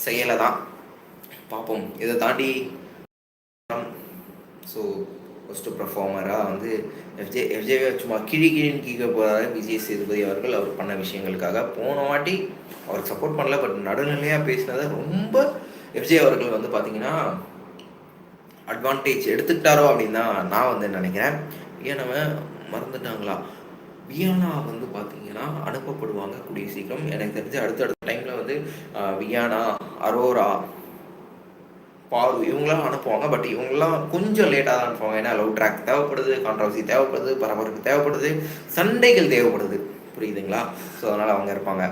செய்யலை தான். பார்ப்போம். இதை தாண்டி ஸோ ஃபஸ்ட்டு பர்ஃபார்மராக வந்து எஃப்ஜேவை சும்மா கிழின்னு கீழே போகிறாரு விஜய் சேதுபதி அவர்கள். அவர் பண்ண விஷயங்களுக்காக போன வாட்டி அவருக்கு சப்போர்ட் பண்ணல. பட் நடுநிலையாக பேசினதை ரொம்ப எஃப்ஜே அவர்கள் வந்து பார்த்திங்கன்னா அட்வான்டேஜ் எடுத்துக்கிட்டாரோ அப்படின்னு தான் நான் வந்து நினைக்கிறேன். வியானாவை மறந்துட்டாங்களா? வியானா வந்து பார்த்திங்கன்னா அனுப்பப்படுவாங்க கூடிய சீக்கிரம். எனக்கு தெரிஞ்சு அடுத்த டைமில் வந்து வியானா, அரோரா, பாரு இவங்களாம் அனுப்புவாங்க. பட் இவங்களாம் கொஞ்சம் லேட்டாக தான் அனுப்புவாங்க. ஏன்னா லவ் ட்ராக் தேவைப்படுது, கான்ட்ரவர்சி தேவைப்படுது, பரபரப்பு தேவைப்படுது, சண்டைகள் தேவைப்படுது, புரியுதுங்களா? ஸோ அதனால் அவங்க இருப்பாங்க.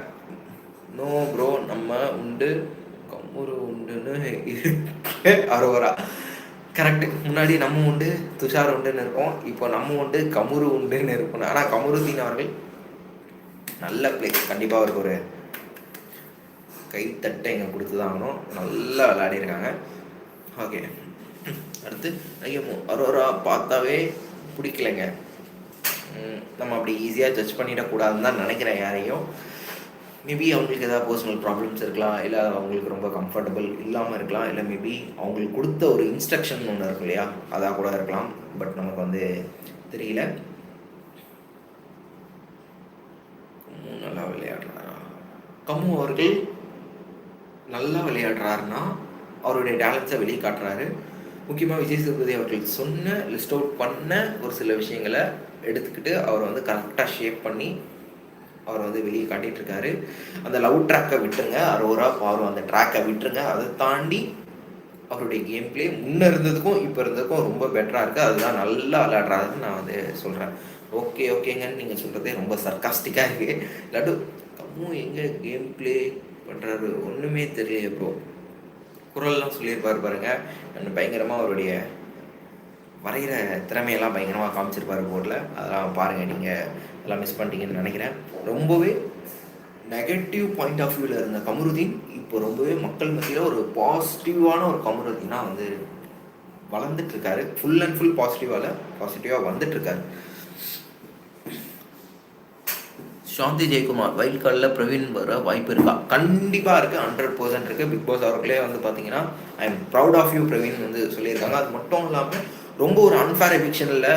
நோ ப்ரோ, நம்ம உண்டு கமுரு உண்டுன்னு இருக்கு. அரோரா கரெக்டு. முன்னாடி நம்ம உண்டு துஷார் உண்டுன்னு இருக்கும், இப்போ நம்ம உண்டு கமுரு உண்டுன்னு இருக்கும். ஆனால் கமுருதீன் அவர்கள் நல்ல பிளே, கண்டிப்பாக அவருக்கு ஒரு கைத்தட்டை எங்கே கொடுத்து தான் ஆகணும். நல்லா விளையாடிருக்காங்க. ஓகே, அடுத்து ஐயோ அரோரா பார்த்தாவே பிடிக்கலைங்க. நம்ம அப்படி ஈஸியாக ஜட்ஜ் பண்ணிடக்கூடாதுன்னு தான் நினைக்கிறேன் யாரையும். மேபி அவங்களுக்கு ஏதாவது பர்சனல் ப்ராப்ளம்ஸ் இருக்கலாம், இல்லை அவங்களுக்கு ரொம்ப கம்ஃபர்டபுள் இல்லாமல் இருக்கலாம், இல்லை மேபி அவங்களுக்கு கொடுத்த ஒரு இன்ஸ்ட்ரக்ஷன் ஒன்று இருக்கு இல்லையா, அதாக கூட இருக்கலாம். பட் நமக்கு வந்து தெரியல. நல்லா விளையாடுறாரா கம்மு அவர்கள்? நல்லா விளையாடுறாருன்னா அவருடைய டேலண்ட்ஸை வெளியே காட்டுறாரு. முக்கியமாக விஜய் சேதுபதி அவர்கள் சொன்ன லிஸ்ட் அவுட் பண்ண ஒரு சில விஷயங்களை எடுத்துக்கிட்டு அவரை வந்து கரெக்டாக ஷேப் பண்ணி அவர் வந்து வெளியே காட்டிகிட்டு இருக்காரு. அந்த லவ் ட்ராக்கை விட்டுருங்க, அரோரா பாரு அந்த ட்ராக்கை விட்டுருங்க. அதை தாண்டி அவருடைய கேம் பிளே முன்னே இருந்ததுக்கும் இப்போ இருந்ததுக்கும் ரொம்ப பெட்டராக இருக்குது. அதுதான் நல்லா விளையாடுறாருன்னு நான் வந்து சொல்கிறேன். ஓகேங்கன்னு நீங்கள் சொல்கிறதே ரொம்ப சர்க்காஸ்டிக்காக இருக்குது. இல்லாட்டு கம்மு எங்கே கேம் பிளே பண்ணுறாரு ஒன்றுமே தெரியல ப்ரோ. குரல்லாம் சொல்லியிருப்பார் பாருங்கள், பயங்கரமாக அவருடைய வரைகிற திறமையெல்லாம் பயங்கரமாக காமிச்சிருப்பார் போர்டில். அதெல்லாம் பாருங்கள், நீங்கள் எல்லாம் மிஸ் பண்ணிட்டீங்கன்னு நினைக்கிறேன். ரொம்பவே நெகட்டிவ் பாயிண்ட் ஆஃப் வியூவில் இருந்த கமருதீன் இப்போ ரொம்பவே மக்கள் மத்தியில் ஒரு பாசிட்டிவான ஒரு கமருதீனாக வந்து வளர்ந்துட்டுருக்காரு. ஃபுல் அண்ட் ஃபுல் பாசிட்டிவாக வந்துட்டுருக்காரு. சாந்தி ஜெயக்குமார் வைல்ட் கார்டில் பிரவீன் வர வாய்ப்பு இருக்கா? கண்டிப்பாக இருக்குது, 100% இருக்குது. பிக் பாஸ் அவர்களே வந்து பார்த்தீங்கன்னா I am proud of you Praveen வந்து சொல்லியிருக்காங்க. அது மட்டும் இல்லாமல் ரொம்ப ஒரு அன்ஃபேர் எவிக்ஷனில்,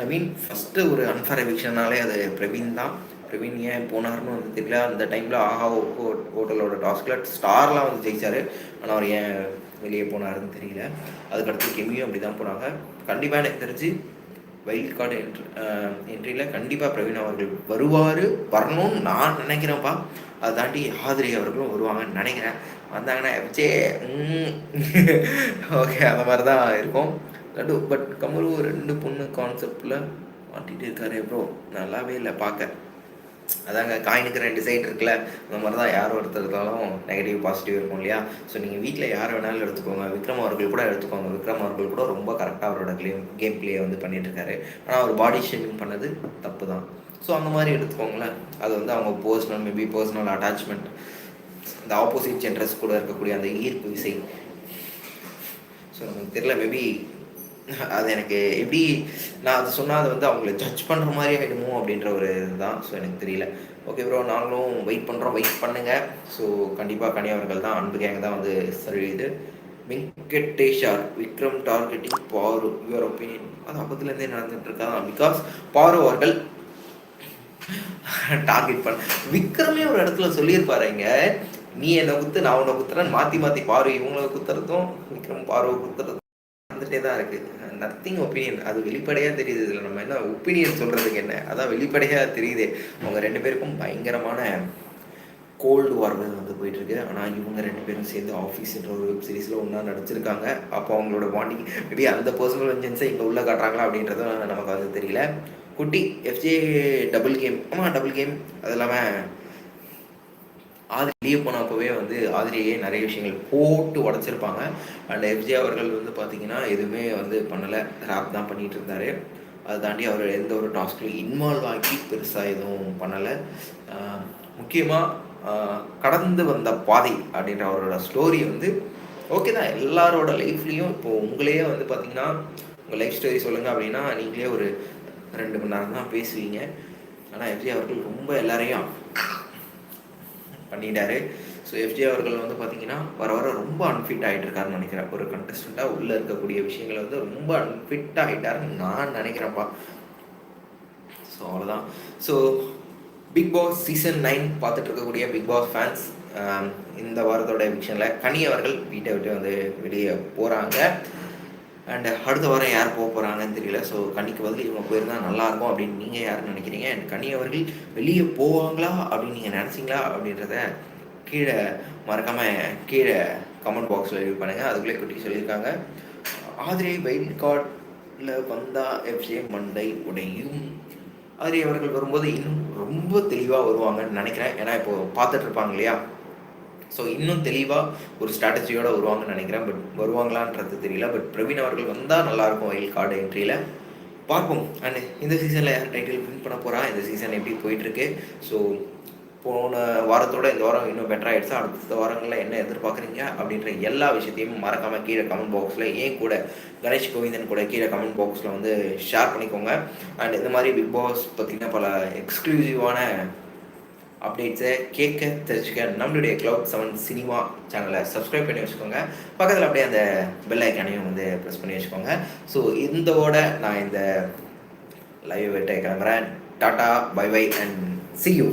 ஐ மீன் ஃபஸ்ட்டு ஒரு அன்ஃபேர் எவிக்ஷனாலே அது பிரவீன் தான். பிரவீன் ஏன் போனார்னு வந்து தெரியல. அந்த டைமில் ஆஹா ஹோட்டலோட டாஸ்கில் ஸ்டார்லாம் வந்து ஜெயிச்சார். ஆனால் அவர் ஏன் வெளியே போனாருன்னு தெரியல. அதுக்கடுத்து கெமியும் அப்படி தான் போனாங்க. கண்டிப்பாக எனக்கு தெரிஞ்சு வைல்ட் கார்டு என்ட்ரியில் கண்டிப்பாக பிரவீன் அவர்கள் வரணும்னு நான் நினைக்கிறேன்ப்பா. அதை தாண்டி ஆதிரி அவர்களும் வருவாங்கன்னு நினைக்கிறேன். வந்தாங்கன்னா எஃப்ஜே ஓகே அந்த மாதிரி தான் இருக்கும். பட் கமரு 2 பொண்ணு கான்செப்டில் மாட்டிகிட்டு இருக்காரு ப்ரோ. நல்லாவே இல்லை பார்க்க. அதாங்க காயினுக்கு 2 சைடு இருக்குல்ல, அந்த மாதிரி தான் யார் ஒருத்தர் இருந்தாலும் நெகட்டிவ் பாசிட்டிவ் இருக்கும் இல்லையா. ஸோ நீங்கள் வீட்டில் யார் வேணாலும் எடுத்துக்கோங்க. விக்ரம் அவர்கள் கூட எடுத்துக்கோங்க. விக்ரம் அவர்கள் கூட ரொம்ப கரெக்டாக அவரோட கேம் பிளேயை வந்து பண்ணிட்டுருக்காரு. ஆனால் அவர் பாடி ஷேமிங் பண்ணது தப்பு தான். ஸோ அந்த மாதிரி எடுத்துக்கோங்களேன். அது வந்து அவங்க பர்சனல் அட்டாச்மெண்ட், இந்த ஆப்போசிட் ஜென்டர்ஸ் கூட இருக்கக்கூடிய அந்த ஈர்ப்பு விசை. ஸோ நமக்கு தெரியல, மேபி அது எனக்கு எப்படி நான் அது சொன்னால் அது வந்து அவங்கள ஜட்ஜ் பண்ணுற மாதிரி ஆகிடுமோ அப்படின்ற ஒரு இதுதான். ஸோ எனக்கு தெரியல. ஓகே ப்ரோ, நாங்களும் வெயிட் பண்ணுங்கள். ஸோ கண்டிப்பாக கனி அவர்கள் தான், அன்பு கேங் தான் வந்து சரியுது. வெங்கடேஷார் விக்ரம் டார்கெட்டிங் பாரு, யுவர் ஒப்பீனியன்? அது அப்பத்துலேருந்தே நடந்துட்டு இருக்காங்க. பிகாஸ் பாரு அவர்கள் டார்கெட் பண்ண விக்ரமே ஒரு இடத்துல சொல்லியிருப்பாருங்க, நீ என்னை குத்து நான் உன்னை குத்துறேன்னு மாற்றி பாரு இவங்களை குத்துறதும் விக்ரம் பாரு குத்துறதும் வந்துட்டே தான் இருக்குது. Nothing opinion. அது வெளிப்படையாக தெரியுது. இதில் நம்ம என்ன ஒப்பீனியன் சொல்கிறதுக்கு என்ன, அதான் வெளிப்படையாக தெரியுது. அவங்க 2 பேருக்கும் பயங்கரமான கோல்டு வார் வந்து போயிட்டுருக்கு. ஆனால் இவங்க 2 பேரும் சேர்ந்து ஆஃபீஸ்ன்ற ஒரு வெப் சீரிஸில் ஒன்றா நடிச்சிருக்காங்க. அப்போ அவங்களோட பாண்டிங் மேபி அந்த பர்சனல் வெஞ்சன்ஸை இங்கே உள்ளே காட்டுறாங்களா அப்படின்றதும் நமக்கு வந்து தெரியல. குட்டி எஃப்ஜே டபுள் கேம், ஆமாம் டபுள் கேம். அது இல்லாமல் ஆதிரி வெளியே போனப்பவே வந்து ஆதிரியே நிறைய விஷயங்கள் போட்டு உடச்சிருப்பாங்க. அண்ட் எஃப்ஜே அவர்கள் வந்து பார்த்திங்கன்னா எதுவுமே வந்து பண்ணலை, ரேப் தான் பண்ணிகிட்டு இருந்தார். அதை தாண்டி அவர் எந்த ஒரு டாஸ்க்லையும் இன்வால்வ் ஆகி பெருசாக எதுவும் பண்ணலை. முக்கியமாக கடந்து வந்த பாதை அப்படின்ற அவரோட ஸ்டோரி வந்து ஓகே தான். எல்லாரோட லைஃப்லேயும் இப்போது உங்களையே வந்து பார்த்திங்கன்னா உங்கள் லைஃப் ஸ்டோரி சொல்லுங்கள் அப்படின்னா நீங்களே ஒரு 2 மணி நேரம் தான் பேசுவீங்க. ஆனால் எஃப்ஜே அவர்கள் ரொம்ப எல்லாரையும் பண்ணிட்டாரு. ஸோ எஃப்ஜே அவர்கள் வந்து பார்த்தீங்கன்னா வர ரொம்ப அன்ஃபிட் ஆகிட்டு இருக்காருன்னு நினைக்கிறேன். ஒரு கண்டஸ்டண்ட்டாக உள்ளே இருக்கக்கூடிய விஷயங்களை வந்து ரொம்ப அன்ஃபிட் ஆகிட்டாருன்னு நான் நினைக்கிறேன்ப்பா. ஸோ அவ்வளோதான். ஸோ பிக் பாஸ் சீசன் 9 பார்த்துட்டு இருக்கக்கூடிய பிக் பாஸ் ஃபேன்ஸ், இந்த வாரத்தோட எவிக்ஷனில் கனி அவர்கள் வீட்டை விட்டு வந்து வெளியே போகிறாங்க. அண்ட் அடுத்த வாரம் யார் போகிறாங்கன்னு தெரியல. ஸோ கனிக்கு பதில் இவங்க போயிருந்தால் நல்லாயிருக்கும் அப்படின்னு நீங்கள் யாருன்னு நினைக்கிறீங்க? அண்ட் கனி அவர்கள் வெளியே போவாங்களா அப்படின்னு நீங்கள் நினச்சிங்களா அப்படின்றத கீழே கீழே கமெண்ட் பாக்ஸில் ரிவ்யூ பண்ணுங்கள். அதுக்குள்ளே குட்டி சொல்லியிருக்காங்க, ஆதிரை வைல்ட் கார்டில் வந்தால் எஃப்ஜே மண்டை உடையும். ஆதிரை அவர்கள் வரும்போது இன்னும் ரொம்ப தெளிவாக வருவாங்கன்னு நினைக்கிறேன். ஏன்னா இப்போது பார்த்துட்ருப்பாங்க இல்லையா. ஸோ இன்னும் தெளிவாக ஒரு ஸ்ட்ராட்டஜியோடு வருவாங்கன்னு நினைக்கிறேன். பட் வருவாங்களான்றது தெரியல. பட் பிரவீன் அவர்கள் வந்தால் நல்லாயிருக்கும் வைல்ட் கார்டு என்ட்ரியில். பார்ப்போம். அண்ட் இந்த சீசனில் யார் டைட்டில் வின் பண்ண போகிறா, இந்த சீசன் எப்படி போயிட்டுருக்கு. ஸோ போன வாரத்தோட இந்த வாரம் இன்னும் பெட்டர் ஆகிடுச்சு. அடுத்த வாரங்களில் என்ன எதிர்பார்க்குறீங்க அப்படின்ற எல்லா விஷயத்தையும் மறக்காமல் கீழே கமெண்ட் பாக்ஸில் ஏன் கூட கணேஷ் கோவிந்தன் கூட கீழே கமெண்ட் பாக்ஸில் வந்து ஷேர் பண்ணிக்கோங்க. அண்ட் இந்த மாதிரி பிக் பாஸ் பார்த்திங்கன்னா பல எக்ஸ்க்ளூசிவான அப்டேட்ஸை கேட்க தெரிஞ்சுக்க நம்மளுடைய Cloud7 சினிமா சேனலை சப்ஸ்கிரைப் பண்ணி வச்சுக்கோங்க. பக்கத்தில் அப்படியே அந்த பெல் ஐக்கானையும் வந்து ப்ரெஸ் பண்ணி வச்சுக்கோங்க. ஸோ இதோட நான் இந்த லைவ் விட்டு கிளம்புறேன். Tata, bye bye and see you.